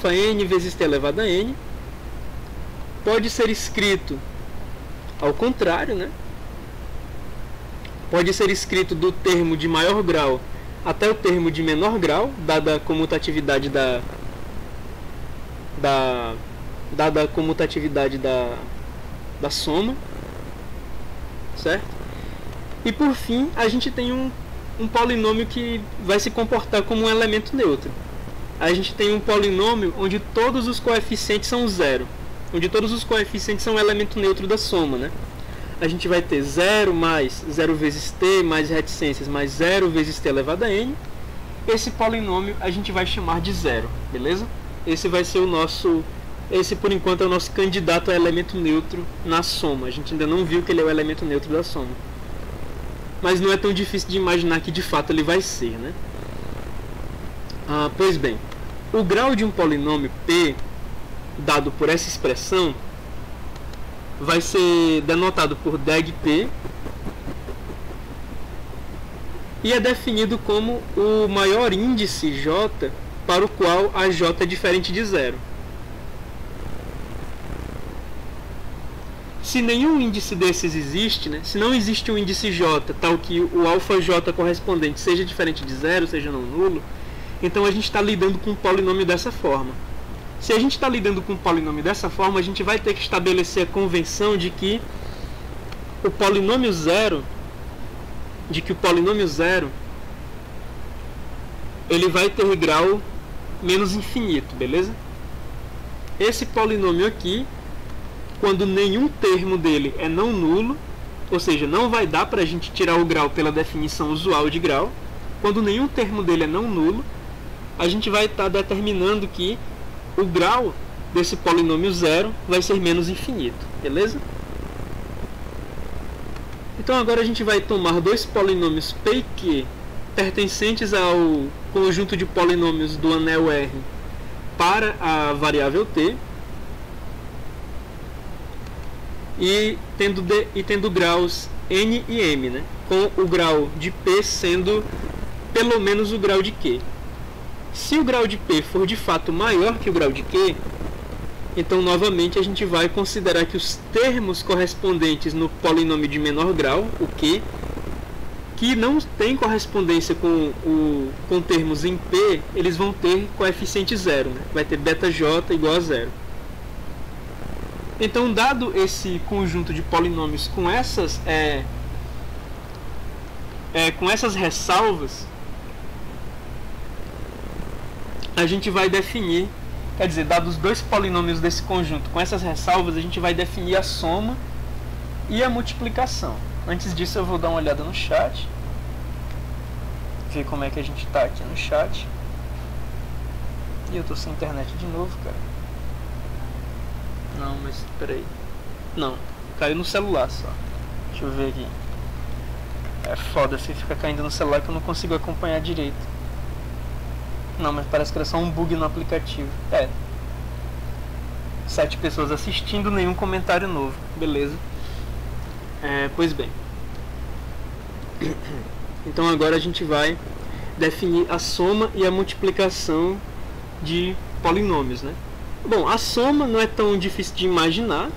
vezes t elevado a n pode ser escrito ao contrário, né? Pode ser escrito do termo de maior grau até o termo de menor grau, dada a comutatividade da soma, certo? E por fim, a gente tem um polinômio que vai se comportar como um elemento neutro. A gente tem um polinômio onde todos os coeficientes são zero, onde todos os coeficientes são um elemento neutro da soma, né? A gente vai ter 0 mais 0 vezes t mais reticências mais 0 vezes t elevado a n. Esse polinômio a gente vai chamar de zero, beleza? Esse vai ser esse por enquanto é o nosso candidato a elemento neutro na soma. A gente ainda não viu que ele é o elemento neutro da soma, mas não é tão difícil de imaginar que de fato ele vai ser, né? Pois bem, o grau de um polinômio P, dado por essa expressão, vai ser denotado por deg_P e é definido como o maior índice J para o qual a J é diferente de zero. Se nenhum índice desses existe, né? Se não existe um índice J tal que o αj correspondente seja diferente de zero, seja não nulo, então a gente está lidando com um polinômio dessa forma. Se a gente está lidando com um polinômio dessa forma, a gente vai ter que estabelecer a convenção de que o polinômio zero, ele vai ter grau menos infinito, beleza? Esse polinômio aqui, quando nenhum termo dele é não nulo, ou seja, não vai dar para a gente tirar o grau pela definição usual de grau, quando nenhum termo dele é não nulo, a gente vai estar determinando que o grau desse polinômio zero vai ser menos infinito, beleza? Então agora a gente vai tomar dois polinômios P e Q pertencentes ao conjunto de polinômios do anel R para a variável t e tendo graus n e m, né? Com o grau de P sendo pelo menos o grau de Q. Se o grau de P for de fato maior que o grau de Q, Então, novamente, a gente vai considerar que os termos correspondentes no polinômio de menor grau, o Q, que não tem correspondência com termos em P, eles vão ter coeficiente zero, né? Vai ter beta-j igual a zero. Então, dado esse conjunto de polinômios com essas ressalvas, a gente vai definir, quer dizer, dados os dois polinômios desse conjunto com essas ressalvas, a gente vai definir a soma e a multiplicação. Antes disso, eu vou dar uma olhada no chat, ver como é que a gente está aqui no chat. E eu tô sem internet de novo, cara. Não, mas peraí. Não, caiu no celular só. Deixa eu ver aqui. É foda se fica caindo no celular que eu não consigo acompanhar direito. Não, mas parece que era só um bug no aplicativo. 7 pessoas assistindo, nenhum comentário novo. Beleza. Pois bem. Então agora a gente vai definir a soma e a multiplicação de polinômios, né? Bom, a soma não é tão difícil de imaginar.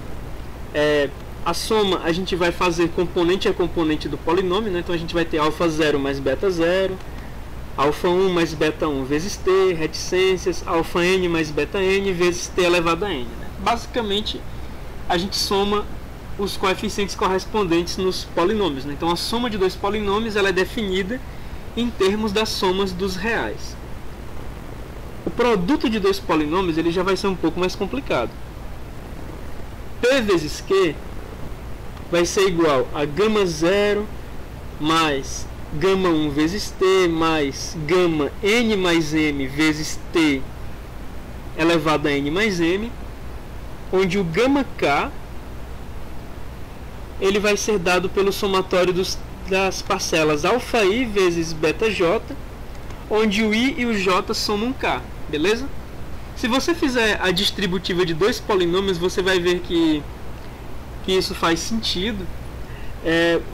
A soma a gente vai fazer componente a componente do polinômio, né? Então a gente vai ter alfa 0 mais beta 0, alfa 1 mais beta 1 vezes t, reticências, alfa n mais beta n vezes t elevado a n, né? Basicamente, a gente soma os coeficientes correspondentes nos polinômios, né? Então a soma de dois polinômios ela é definida em termos das somas dos reais. O produto de dois polinômios ele já vai ser um pouco mais complicado. P vezes Q vai ser igual a gama 0 mais gama 1 vezes t mais gama n mais m vezes t elevado a n mais m, onde o gama k ele vai ser dado pelo somatório das parcelas alfa i vezes beta j, onde o i e o j somam k, beleza? Se você fizer a distributiva de dois polinômios, você vai ver que isso faz sentido,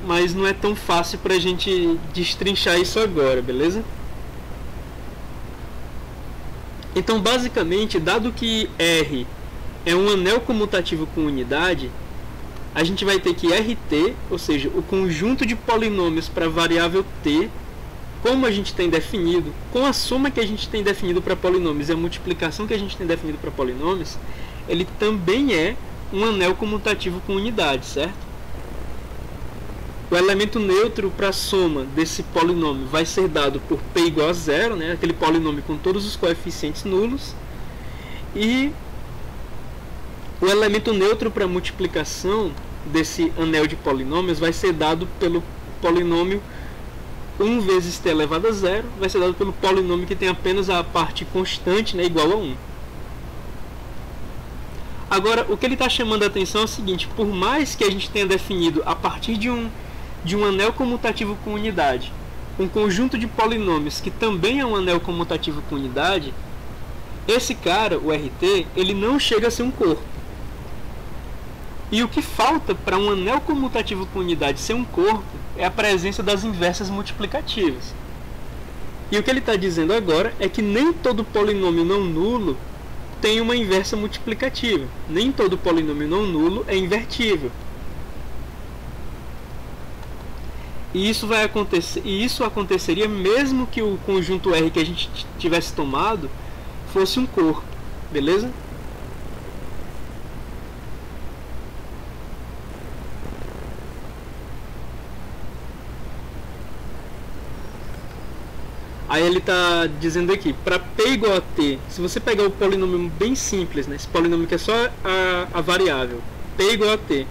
mas não é tão fácil para a gente destrinchar isso agora, beleza? Então, basicamente, dado que R é um anel comutativo com unidade, a gente vai ter que RT, ou seja, o conjunto de polinômios para a variável t, como a gente tem definido, com a soma que a gente tem definido para polinômios e a multiplicação que a gente tem definido para polinômios, ele também é um anel comutativo com unidade, certo? O elemento neutro para a soma desse polinômio vai ser dado por p igual a zero, né? Aquele polinômio com todos os coeficientes nulos, e o elemento neutro para a multiplicação desse anel de polinômios vai ser dado pelo polinômio 1 vezes t elevado a zero, vai ser dado pelo polinômio que tem apenas a parte constante, né, igual a 1. Agora, o que ele está chamando a atenção é o seguinte: por mais que a gente tenha definido a partir de um anel comutativo com unidade um conjunto de polinômios que também é um anel comutativo com unidade, esse cara, o RT, ele não chega a ser um corpo. E o que falta para um anel comutativo com unidade ser um corpo é a presença das inversas multiplicativas. E o que ele está dizendo agora é que nem todo polinômio não nulo tem uma inversa multiplicativa. Nem todo polinômio não nulo é invertível. E isso vai acontecer, e isso aconteceria mesmo que o conjunto R que a gente tivesse tomado fosse um corpo, beleza? Aí ele está dizendo aqui, para P igual a T, se você pegar o polinômio bem simples, né, esse polinômio que é só a variável, P igual a T,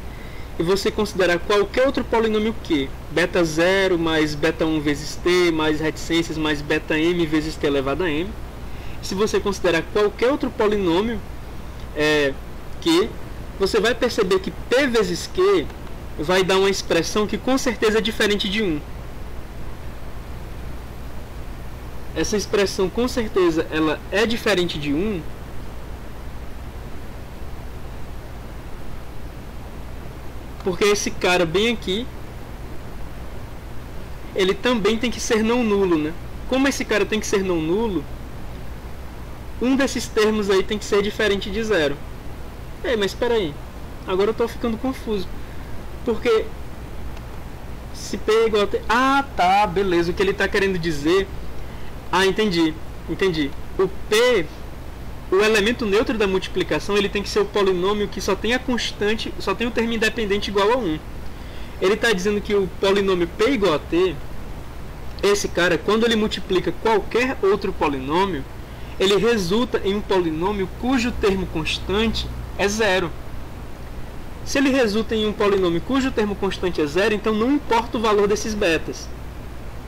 e você considerar qualquer outro polinômio Q, beta 0 mais beta 1 vezes T, mais reticências mais beta m vezes T elevado a m, se você considerar qualquer outro polinômio Q, você vai perceber que P vezes Q vai dar uma expressão que com certeza é diferente de 1. Essa expressão com certeza ela é diferente de 1 porque esse cara bem aqui ele também tem que ser não nulo, né? Como esse cara tem que ser não nulo, um desses termos aí tem que ser diferente de 0. Mas espera aí. Agora eu tô ficando confuso. Porque se P é igual a T... Ah, tá, beleza. O que ele tá querendo dizer... Ah, entendi. O P, o elemento neutro da multiplicação, ele tem que ser o polinômio que só tem a constante, só tem o termo independente igual a 1. Ele está dizendo que o polinômio P igual a T, esse cara, quando ele multiplica qualquer outro polinômio, ele resulta em um polinômio cujo termo constante é zero. Se ele resulta em um polinômio cujo termo constante é zero, então não importa o valor desses betas.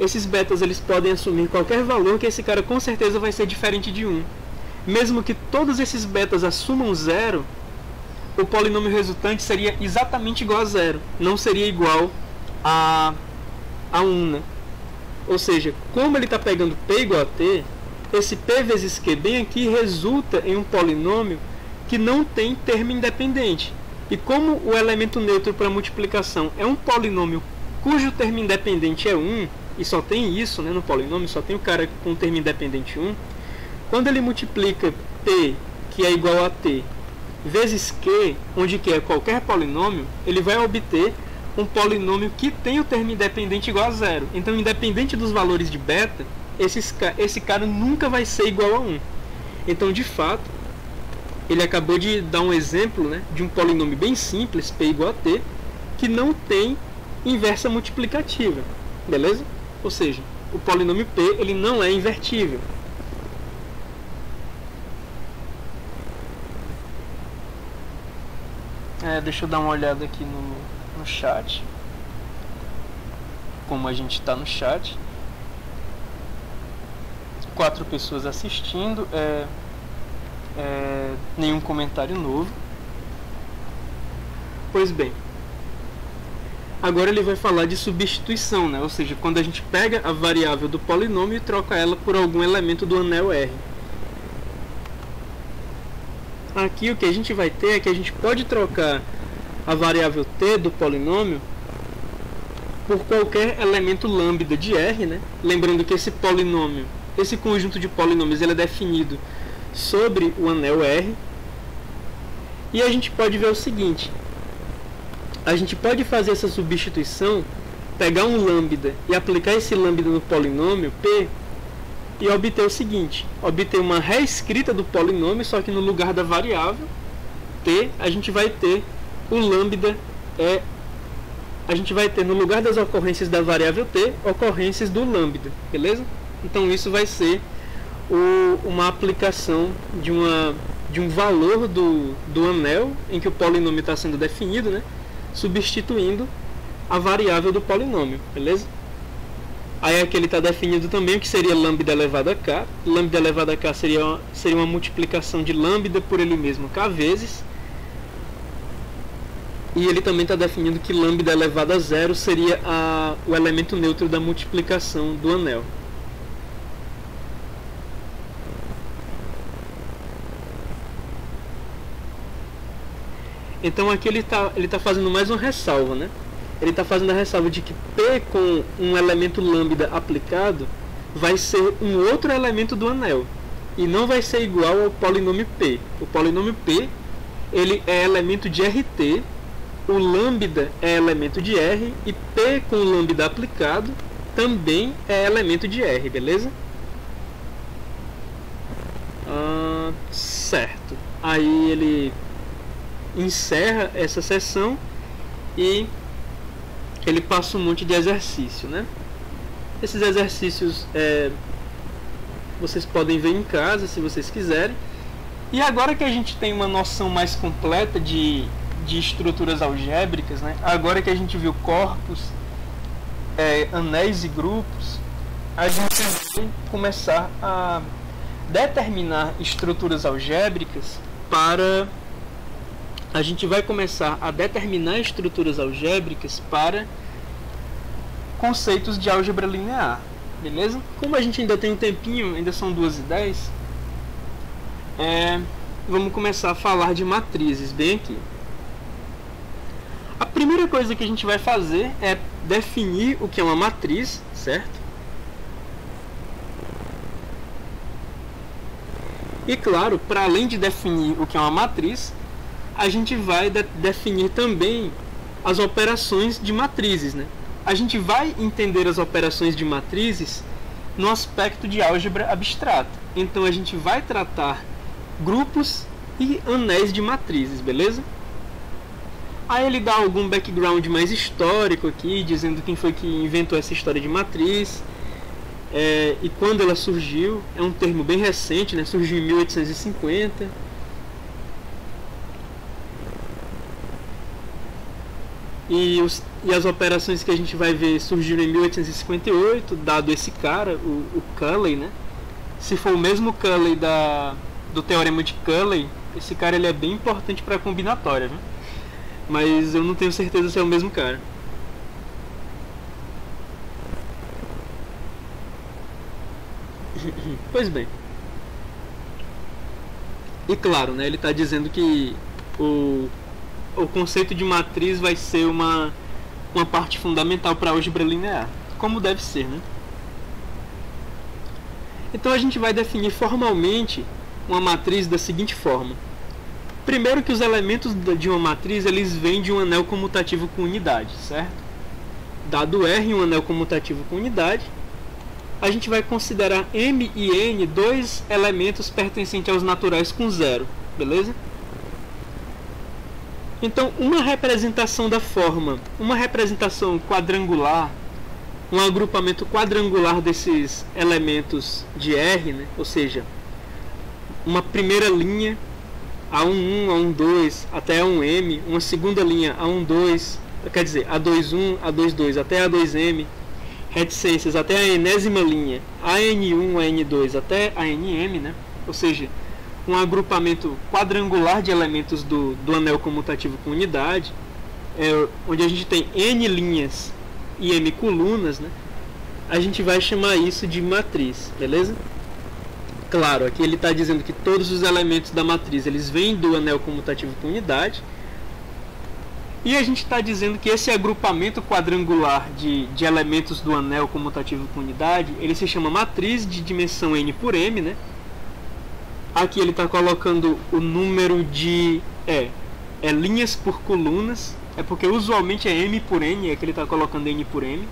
Esses betas eles podem assumir qualquer valor que esse cara com certeza vai ser diferente de 1. Mesmo que todos esses betas assumam zero, o polinômio resultante seria exatamente igual a zero. Não seria igual a 1, né? Ou seja, como ele está pegando P igual a T, esse P vezes Q bem aqui resulta em um polinômio que não tem termo independente. E como o elemento neutro para multiplicação é um polinômio cujo termo independente é 1, e só tem isso, né, no polinômio, só tem o cara com termo independente 1, quando ele multiplica P, que é igual a T, vezes Q, onde Q é qualquer polinômio, ele vai obter um polinômio que tem o termo independente igual a zero. Então, independente dos valores de beta, esse cara nunca vai ser igual a 1. Então, de fato, ele acabou de dar um exemplo, né, de um polinômio bem simples, P igual a T, que não tem inversa multiplicativa. Beleza? Ou seja, o polinômio P ele não é invertível. Deixa eu dar uma olhada aqui no chat. Como a gente está no chat. 4 pessoas assistindo. Nenhum comentário novo. Pois bem. Agora ele vai falar de substituição, né? Ou seja, quando a gente pega a variável do polinômio e troca ela por algum elemento do anel R. Aqui o que a gente vai ter é que a gente pode trocar a variável t do polinômio por qualquer elemento lambda de R, né? Lembrando que esse polinômio, esse conjunto de polinômios, ele é definido sobre o anel R. E a gente pode ver o seguinte: a gente pode fazer essa substituição, pegar um lambda e aplicar esse lambda no polinômio P e obter o seguinte: obter uma reescrita do polinômio, só que no lugar da variável T, a gente vai ter o lambda, a gente vai ter no lugar das ocorrências da variável T, ocorrências do lambda, beleza? Então isso vai ser uma aplicação de um valor do anel em que o polinômio está sendo definido, né? Substituindo a variável do polinômio, beleza? Aí aqui ele está definido também o que seria lambda elevado a k. Lambda elevado a k seria uma multiplicação de lambda por ele mesmo k vezes. E ele também está definindo que lambda elevado a zero seria o elemento neutro da multiplicação do anel. Então aqui ele tá fazendo mais uma ressalva, né? Ele está fazendo a ressalva de que P com um elemento lambda aplicado vai ser um outro elemento do anel e não vai ser igual ao polinômio P. O polinômio P ele é elemento de RT, o lambda é elemento de R e P com lambda aplicado também é elemento de R, beleza? Certo. Aí ele encerra essa sessão e ele passa um monte de exercício, né? Esses exercícios vocês podem ver em casa se vocês quiserem. E agora que a gente tem uma noção mais completa de estruturas algébricas, né? Agora que a gente viu corpos, anéis e grupos, a gente vai começar a determinar estruturas algébricas para... A gente vai começar a determinar estruturas algébricas para conceitos de álgebra linear, beleza? Como a gente ainda tem um tempinho, ainda são 2h10, vamos começar a falar de matrizes bem aqui. A primeira coisa que a gente vai fazer é definir o que é uma matriz, certo? E claro, para além de definir o que é uma matriz, a gente vai definir também as operações de matrizes, né? A gente vai entender as operações de matrizes no aspecto de álgebra abstrata. Então a gente vai tratar grupos e anéis de matrizes, beleza? Aí ele dá algum background mais histórico aqui, dizendo quem foi que inventou essa história de matriz e quando ela surgiu. É um termo bem recente, né? Surgiu em 1850. E as operações que a gente vai ver surgiram em 1858, dado esse cara, o Cayley, né? Se for o mesmo Cayley do Teorema de Cayley, esse cara ele é bem importante para a combinatória, viu? Mas eu não tenho certeza se é o mesmo cara. Pois bem. E claro, né, ele está dizendo que o conceito de matriz vai ser uma parte fundamental para a álgebra linear, como deve ser, né? Então a gente vai definir formalmente uma matriz da seguinte forma. Primeiro que os elementos de uma matriz eles vêm de um anel comutativo com unidade, certo? Dado R um anel comutativo com unidade, a gente vai considerar M e N dois elementos pertencentes aos naturais com zero, beleza? Então, uma representação da forma, uma representação quadrangular, um agrupamento quadrangular desses elementos de R, né? Ou seja, uma primeira linha A11, A12 até A1M, uma segunda linha A12, quer dizer, A21, A22 até A2M, reticências até a enésima linha AN1, AN2 até a ANM, né? Ou seja, um agrupamento quadrangular de elementos do anel comutativo com unidade, onde a gente tem N linhas e M colunas, né? A gente vai chamar isso de matriz, beleza? Claro, aqui ele está dizendo que todos os elementos da matriz eles vêm do anel comutativo com unidade. E a gente está dizendo que esse agrupamento quadrangular de elementos do anel comutativo com unidade, ele se chama matriz de dimensão n por m, né? Aqui ele está colocando o número de linhas por colunas, porque usualmente é m por n, é que ele está colocando n por m.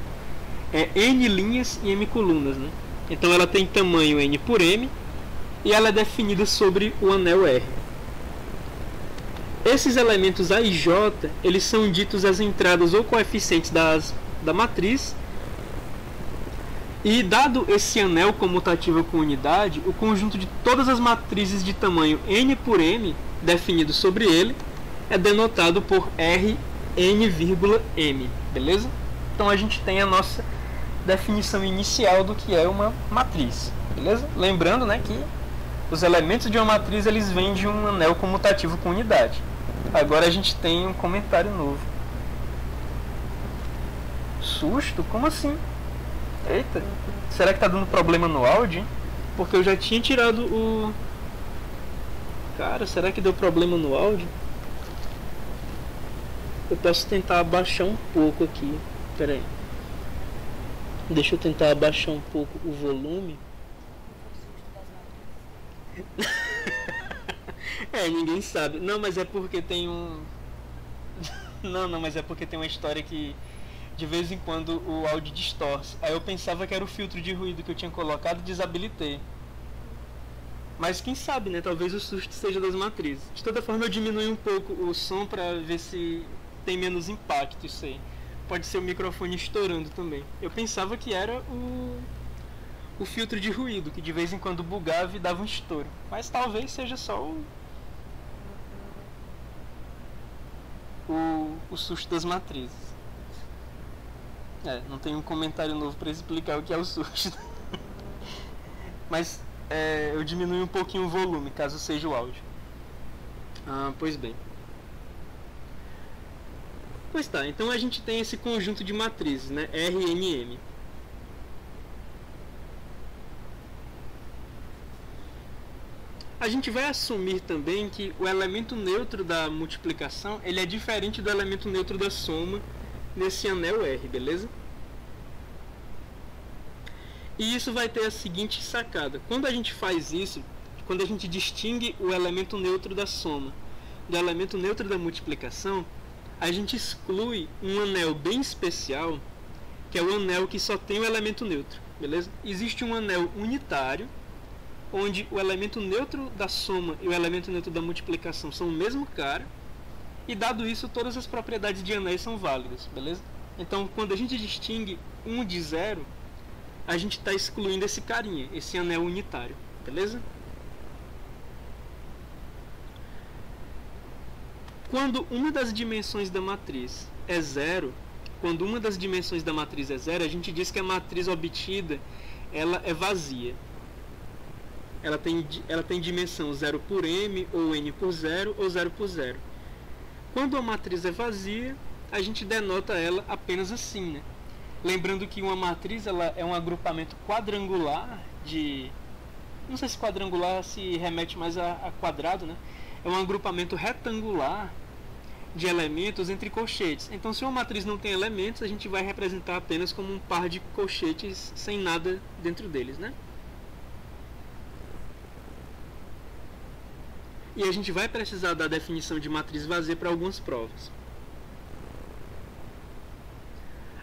É n linhas e m colunas, né? Então ela tem tamanho n por m e ela é definida sobre o anel R. Esses elementos A e J, eles são ditos as entradas ou coeficientes da matriz. E dado esse anel comutativo com unidade, o conjunto de todas as matrizes de tamanho n por m, definido sobre ele, é denotado por Rn,m, beleza? Então a gente tem a nossa definição inicial do que é uma matriz, beleza? Lembrando, né, que os elementos de uma matriz eles vêm de um anel comutativo com unidade. Agora a gente tem um comentário novo. Susto? Como assim? Eita, será que tá dando problema no áudio? Porque eu já tinha tirado o... Cara, será que deu problema no áudio? Eu posso tentar abaixar um pouco aqui. Pera aí. Deixa eu tentar abaixar um pouco o volume. Ninguém sabe. Não, mas é porque tem um... Não, mas é porque tem uma história que de vez em quando o áudio distorce. Aí eu pensava que era o filtro de ruído que eu tinha colocado e desabilitei. Mas quem sabe, né? Talvez o susto seja das matrizes. De toda forma eu diminui um pouco o som pra ver se tem menos impacto isso aí. Pode ser o microfone estourando também. Eu pensava que era o filtro de ruído, que de vez em quando bugava e dava um estouro. Mas talvez seja só o susto das matrizes. Não tem um comentário novo para explicar o que é o susto. Mas eu diminui um pouquinho o volume, caso seja o áudio. Pois bem. Pois tá, então a gente tem esse conjunto de matrizes, né? R, N, M. A gente vai assumir também que o elemento neutro da multiplicação ele é diferente do elemento neutro da soma nesse anel R, beleza? E isso vai ter a seguinte sacada. Quando a gente faz isso, quando a gente distingue o elemento neutro da soma do elemento neutro da multiplicação, a gente exclui um anel bem especial, que é o anel que só tem o elemento neutro, beleza? Existe um anel unitário, onde o elemento neutro da soma e o elemento neutro da multiplicação são o mesmo cara, e dado isso, todas as propriedades de anéis são válidas, beleza? Então, quando a gente distingue 1 de 0, a gente está excluindo esse carinha, esse anel unitário, beleza? Quando uma das dimensões da matriz é 0, quando uma das dimensões da matriz é 0, a gente diz que a matriz obtida ela é vazia. Ela tem dimensão 0 por m, ou n por 0, ou 0 por 0. Quando a matriz é vazia, a gente denota ela apenas assim, né? Lembrando que uma matriz ela é um agrupamento quadrangular de... Não sei se quadrangular se remete mais a quadrado, né? É um agrupamento retangular de elementos entre colchetes. Então, se uma matriz não tem elementos, a gente vai representar apenas como um par de colchetes sem nada dentro deles, né? E a gente vai precisar da definição de matriz vazia para algumas provas.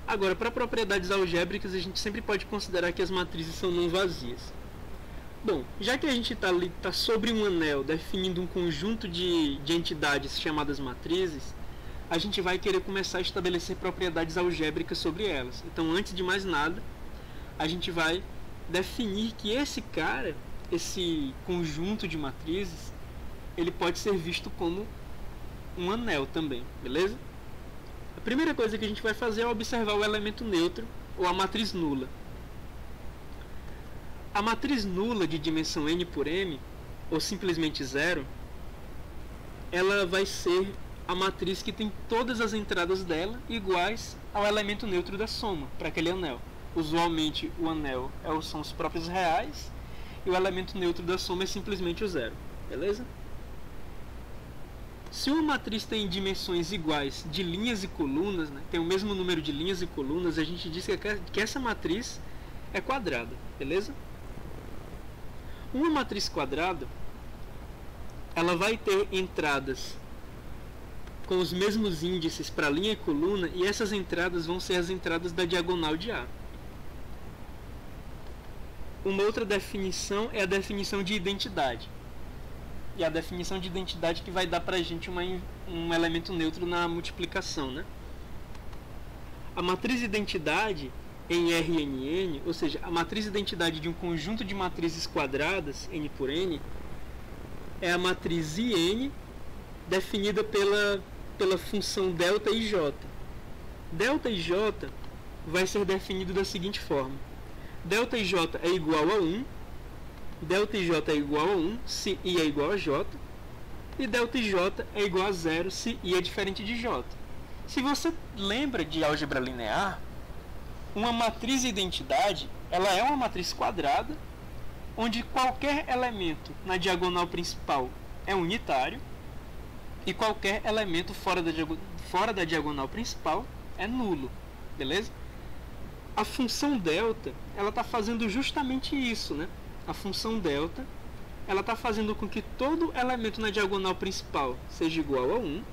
Agora, para propriedades algébricas, a gente sempre pode considerar que as matrizes são não vazias. Bom, já que a gente está sobre um anel definindo um conjunto de entidades chamadas matrizes, a gente vai querer começar a estabelecer propriedades algébricas sobre elas. Então, antes de mais nada, a gente vai definir que esse conjunto de matrizes, ele pode ser visto como um anel também, beleza? A primeira coisa que a gente vai fazer é observar o elemento neutro, ou a matriz nula. A matriz nula de dimensão n por m, ou simplesmente 0, ela vai ser a matriz que tem todas as entradas dela iguais ao elemento neutro da soma, para aquele anel. Usualmente o anel são os próprios reais, e o elemento neutro da soma é simplesmente o 0, beleza? Se uma matriz tem dimensões iguais de linhas e colunas, né, tem o mesmo número de linhas e colunas, a gente diz que essa matriz é quadrada, beleza? Uma matriz quadrada, ela vai ter entradas com os mesmos índices para linha e coluna, e essas entradas vão ser as entradas da diagonal de A. Uma outra definição é a definição de identidade. E a definição de identidade que vai dar para a gente um elemento neutro na multiplicação, né? A matriz identidade em Rn, ou seja, a matriz identidade de um conjunto de matrizes quadradas, n por n, é a matriz In definida pela função delta e j. Delta e j vai ser definido da seguinte forma: delta e j é igual a 1, delta e j é igual a 1 se i é igual a j, e delta e j é igual a 0 se i é diferente de j. Se você lembra de álgebra linear, uma matriz identidade, ela é uma matriz quadrada, onde qualquer elemento na diagonal principal é unitário, e qualquer elemento fora da diagonal principal é nulo, beleza? A função delta, ela está fazendo justamente isso, né? A função delta, ela está fazendo com que todo elemento na diagonal principal seja igual a 1,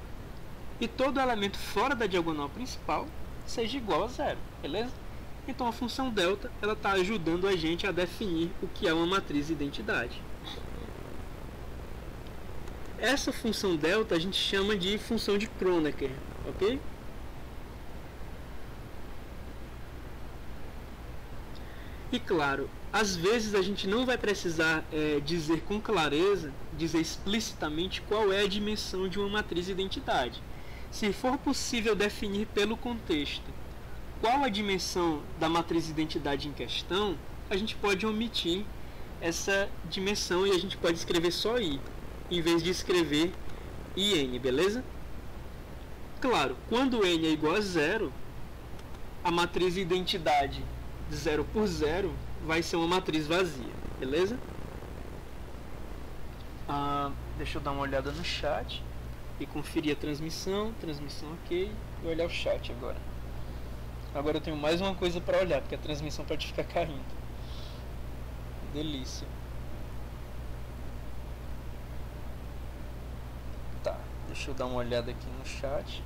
e todo elemento fora da diagonal principal seja igual a 0, beleza? Então a função delta, ela está ajudando a gente a definir o que é uma matriz identidade. Essa função delta a gente chama de função de Kronecker, ok? E claro, às vezes a gente não vai precisar dizer com clareza, dizer explicitamente qual é a dimensão de uma matriz identidade. Se for possível definir pelo contexto qual a dimensão da matriz identidade em questão, a gente pode omitir essa dimensão e a gente pode escrever só i, em vez de escrever in, beleza? Claro, quando n é igual a 0, a matriz identidade de 0 por 0 vai ser uma matriz vazia, beleza? Deixa eu dar uma olhada no chat e conferir a transmissão ok, e olhar o chat agora. Agora eu tenho mais uma coisa para olhar, porque a transmissão pode ficar caindo. Delícia. Tá, Deixa eu dar uma olhada aqui no chat.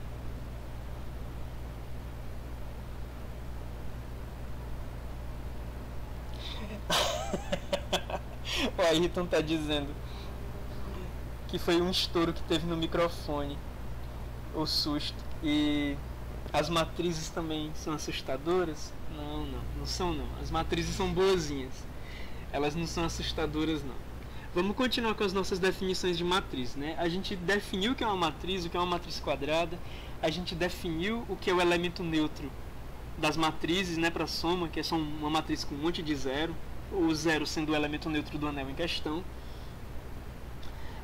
O Ayrton tá dizendo que foi um estouro que teve no microfone, o susto. E as matrizes também são assustadoras? Não são não. As matrizes são boazinhas. Elas não são assustadoras não. Vamos continuar com as nossas definições de matriz, né? A gente definiu o que é uma matriz, o que é uma matriz quadrada. A gente definiu o que é o elemento neutro das matrizes, né, para soma, que é só uma matriz com um monte de zero, o zero sendo o elemento neutro do anel em questão.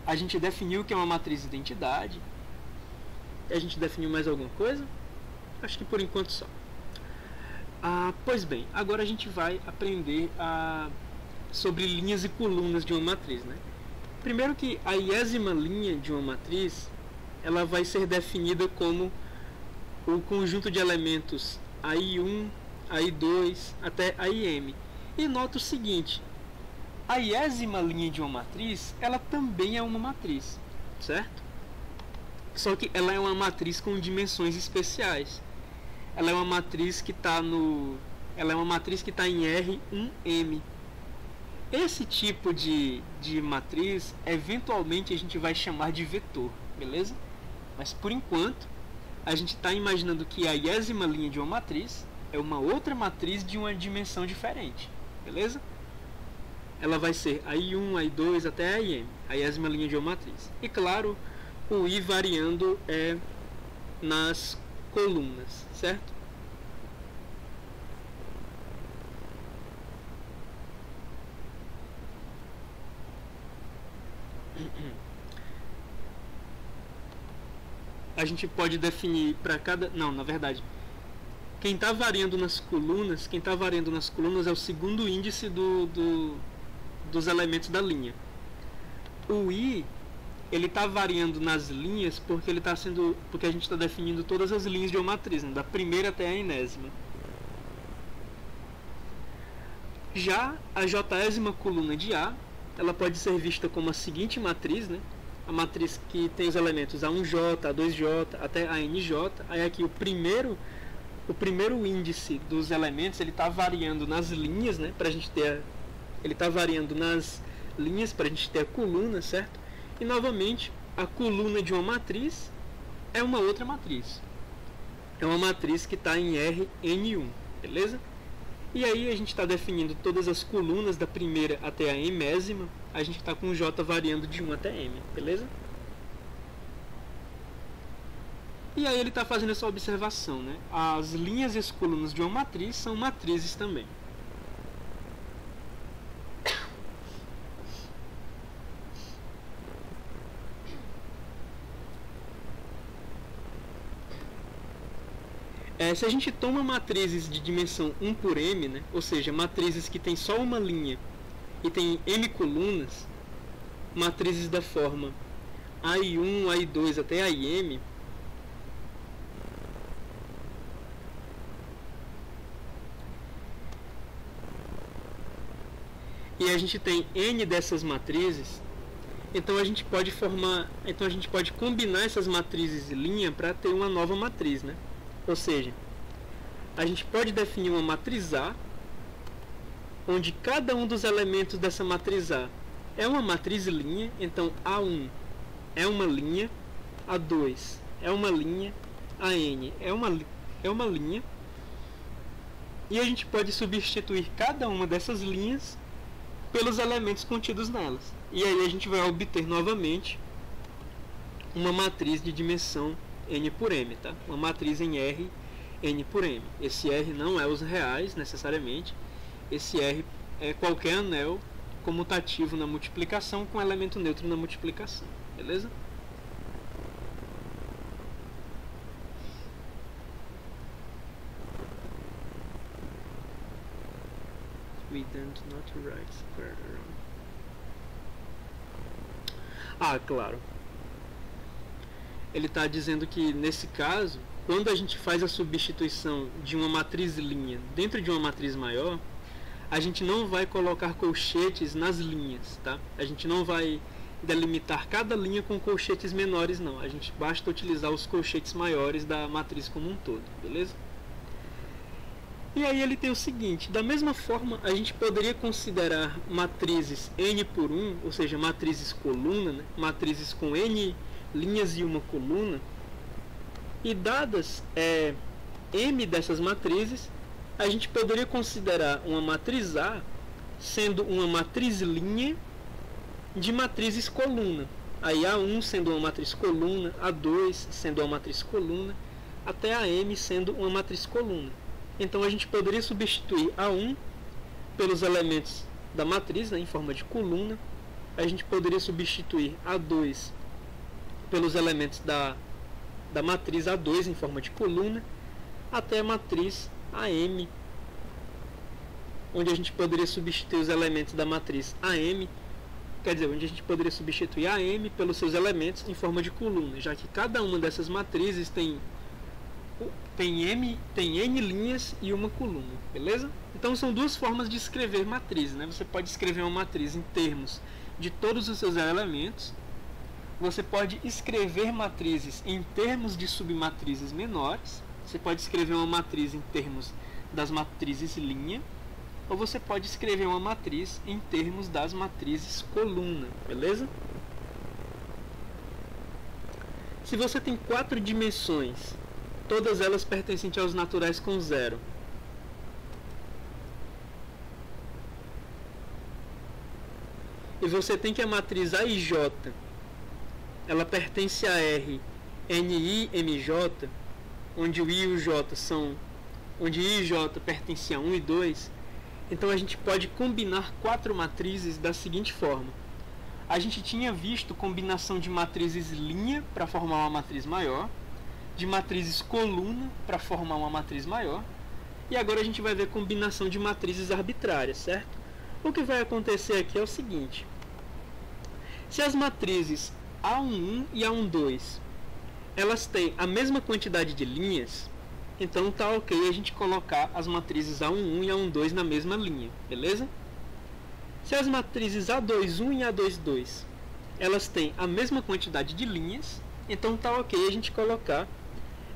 A gente definiu o que é uma matriz identidade. A gente definiu mais alguma coisa? Acho que por enquanto só. Pois bem, agora a gente vai aprender sobre linhas e colunas de uma matriz, né? Primeiro que a iésima linha de uma matriz, ela vai ser definida como o conjunto de elementos AI1, AI2 até AIM. E nota o seguinte: a iésima linha de uma matriz, ela também é uma matriz, certo? Só que ela é uma matriz com dimensões especiais. Ela é uma matriz que está em R1M. Esse tipo de matriz, eventualmente a gente vai chamar de vetor, beleza? Mas por enquanto, a gente está imaginando que a iésima linha de uma matriz é uma outra matriz de uma dimensão diferente, beleza? Ela vai ser AI1, AI2 até AIM, a iésima linha de uma matriz. E claro, o I variando nas colunas, certo? A gente pode definir para cada... Não, na verdade, quem está variando nas colunas é o segundo índice dos elementos da linha. O I, ele está variando nas linhas porque a gente está definindo todas as linhas de uma matriz, né, da primeira até a enésima. Já a jésima coluna de A, ela pode ser vista como a seguinte matriz, né? A matriz que tem os elementos A1J, A2J até ANJ. Aí aqui o primeiro índice dos elementos, ele está variando nas linhas, né? Ele está variando nas linhas para a gente ter a coluna, certo? E novamente, a coluna de uma matriz é uma outra matriz. É uma matriz que está em Rn1, beleza? E aí a gente está definindo todas as colunas da primeira até a mésima. A gente está com o J variando de 1 até M, beleza? E aí ele está fazendo essa observação, né? As linhas e as colunas de uma matriz são matrizes também. Se a gente toma matrizes de dimensão 1 por M, né, ou seja, matrizes que tem só uma linha e tem M colunas, matrizes da forma AI1, AI2 até AIM, e a gente tem N dessas matrizes, então a gente pode combinar essas matrizes de linha para ter uma nova matriz, né? Ou seja, a gente pode definir uma matriz A, onde cada um dos elementos dessa matriz A é uma matriz linha. Então A1 é uma linha, A2 é uma linha, AN é uma linha. E a gente pode substituir cada uma dessas linhas pelos elementos contidos nelas. E aí a gente vai obter novamente uma matriz de dimensão N por M, tá? Uma matriz em R, N por M. Esse R não é os reais, necessariamente. Esse R é qualquer anel comutativo na multiplicação com elemento neutro na multiplicação. Beleza? We don't not write square around. Claro. Ele está dizendo que, nesse caso, quando a gente faz a substituição de uma matriz linha dentro de uma matriz maior, a gente não vai colocar colchetes nas linhas, tá? A gente não vai delimitar cada linha com colchetes menores, não. A gente basta utilizar os colchetes maiores da matriz como um todo, beleza? E aí ele tem o seguinte: da mesma forma, a gente poderia considerar matrizes n por 1, ou seja, matrizes coluna, né? Matrizes com n linhas e uma coluna, e dadas m dessas matrizes, a gente poderia considerar uma matriz A sendo uma matriz linha de matrizes coluna. Aí A1 sendo uma matriz coluna, A2 sendo uma matriz coluna, até AM sendo uma matriz coluna. Então a gente poderia substituir A1 pelos elementos da matriz, né, em forma de coluna. A gente poderia substituir A2 pelos elementos da matriz A2 em forma de coluna, até a matriz AM, onde a gente poderia substituir os elementos da matriz AM, quer dizer, onde a gente poderia substituir AM pelos seus elementos em forma de coluna, já que cada uma dessas matrizes tem N linhas e uma coluna, beleza? Então são duas formas de escrever matrizes, né? Você pode escrever uma matriz em termos de todos os seus elementos, você pode escrever matrizes em termos de submatrizes menores, você pode escrever uma matriz em termos das matrizes linha, ou você pode escrever uma matriz em termos das matrizes coluna, beleza? Se você tem 4 dimensões, todas elas pertencentes aos naturais com 0, e você tem que a matriz A e J ela pertence a R, NI, MJ, onde o I e o J são, onde I e J pertencem a 1 e 2, então a gente pode combinar 4 matrizes da seguinte forma. A gente tinha visto combinação de matrizes linha para formar uma matriz maior, de matrizes coluna para formar uma matriz maior, e agora a gente vai ver combinação de matrizes arbitrárias, certo? O que vai acontecer aqui é o seguinte: se as matrizes A11 e A12 elas têm a mesma quantidade de linhas, então tá ok a gente colocar as matrizes A11 e A12 na mesma linha, beleza? Se as matrizes A21 e A22 elas têm a mesma quantidade de linhas, então tá ok a gente colocar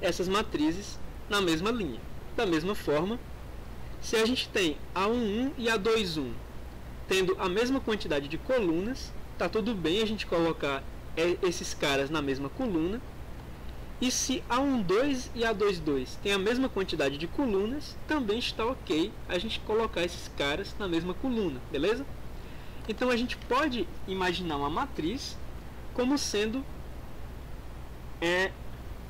essas matrizes na mesma linha. Da mesma forma, se a gente tem A11 e A21 tendo a mesma quantidade de colunas, tá tudo bem a gente colocar esses caras na mesma coluna. E se A12 e A22 têm a mesma quantidade de colunas, também está ok a gente colocar esses caras na mesma coluna, beleza? Então a gente pode imaginar uma matriz como sendo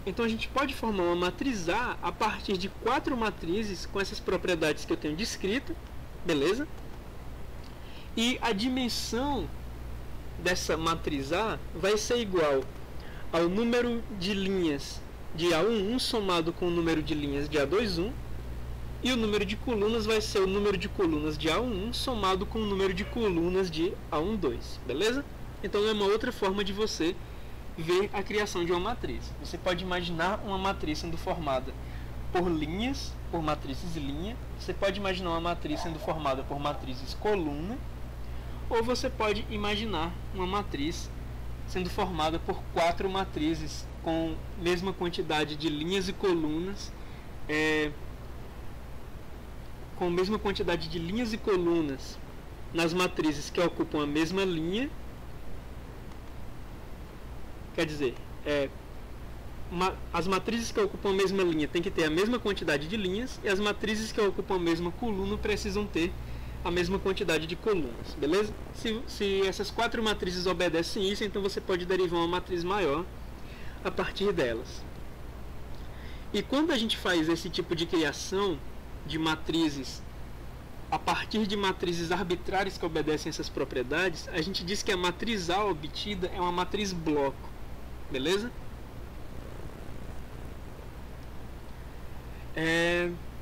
então a gente pode formar uma matriz A partir de 4 matrizes com essas propriedades que eu tenho descrito, beleza? E a dimensão dessa matriz A vai ser igual ao número de linhas de A11 somado com o número de linhas de A21, e o número de colunas vai ser o número de colunas de A11 somado com o número de colunas de A12, beleza? Então é uma outra forma de você ver a criação de uma matriz. Você pode imaginar uma matriz sendo formada por linhas, por matrizes linha, você pode imaginar uma matriz sendo formada por matrizes coluna, ou você pode imaginar uma matriz sendo formada por 4 matrizes com mesma quantidade de linhas e colunas, com mesma quantidade de linhas e colunas nas matrizes que ocupam a mesma linha. Quer dizer, as matrizes que ocupam a mesma linha têm que ter a mesma quantidade de linhas, e as matrizes que ocupam a mesma coluna precisam ter a mesma quantidade de colunas, beleza? Se essas 4 matrizes obedecem isso, então você pode derivar uma matriz maior a partir delas. E quando a gente faz esse tipo de criação de matrizes a partir de matrizes arbitrárias que obedecem essas propriedades, a gente diz que a matriz A obtida é uma matriz bloco, beleza?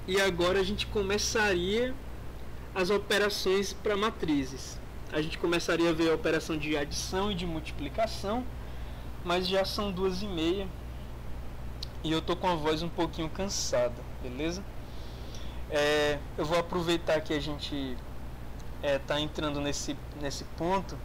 E agora a gente começaria as operações para matrizes. A gente começaria a ver a operação de adição e de multiplicação, mas já são 2h30 e eu tô com a voz um pouquinho cansada, beleza? Eu vou aproveitar que a gente tá entrando nesse ponto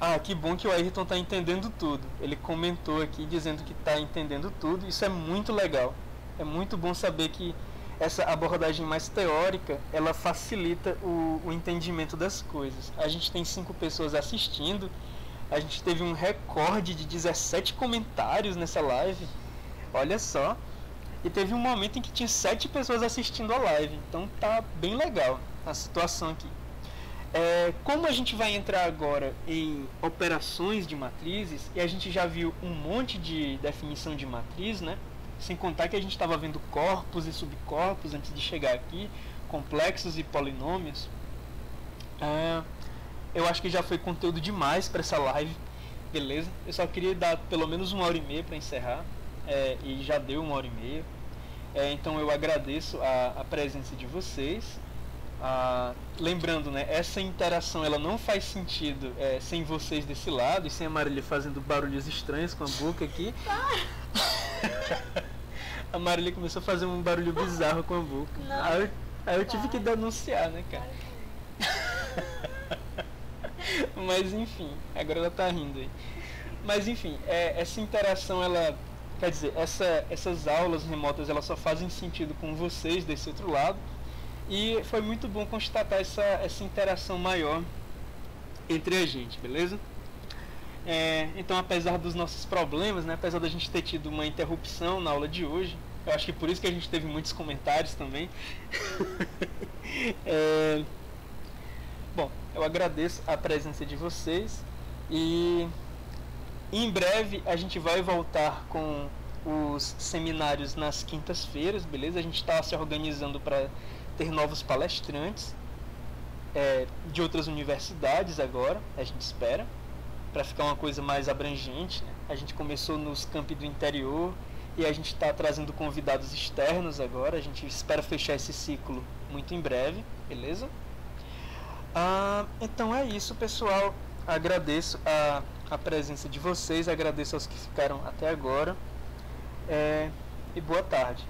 Ah, que bom que o Ayrton tá entendendo tudo. Ele comentou aqui dizendo que tá entendendo tudo. Isso é muito legal. É muito bom saber que essa abordagem mais teórica, ela facilita o entendimento das coisas. A gente tem 5 pessoas assistindo. A gente teve um recorde de 17 comentários nessa live. Olha só. E teve um momento em que tinha 7 pessoas assistindo a live. Então tá bem legal a situação aqui. Como a gente vai entrar agora em operações de matrizes, e a gente já viu um monte de definição de matriz, né? Sem contar que a gente estava vendo corpos e subcorpos antes de chegar aqui, complexos e polinômios. Eu acho que já foi conteúdo demais para essa live, beleza? Eu só queria dar pelo menos 1h30 para encerrar, e já deu 1h30. Então eu agradeço a presença de vocês. Lembrando, né, essa interação ela não faz sentido sem vocês desse lado e sem a Marília fazendo barulhos estranhos com a boca aqui. A Marília começou a fazer um barulho bizarro com a boca. Aí eu tive que denunciar, né, cara? Mas enfim, agora ela tá rindo aí. Mas enfim, essa interação, ela, quer dizer, essas aulas remotas, elas só fazem sentido com vocês desse outro lado. E foi muito bom constatar essa interação maior entre a gente, beleza? Então, apesar dos nossos problemas, né, apesar da gente ter tido uma interrupção na aula de hoje, eu acho que por isso que a gente teve muitos comentários também. Bom, eu agradeço a presença de vocês e em breve a gente vai voltar com os seminários nas quintas-feiras, beleza? A gente está se organizando para ter novos palestrantes de outras universidades agora, a gente espera, para ficar uma coisa mais abrangente, né? A gente começou nos campi do interior e a gente está trazendo convidados externos agora. A gente espera fechar esse ciclo muito em breve, beleza? Então é isso, pessoal. Agradeço a presença de vocês, agradeço aos que ficaram até agora, e boa tarde.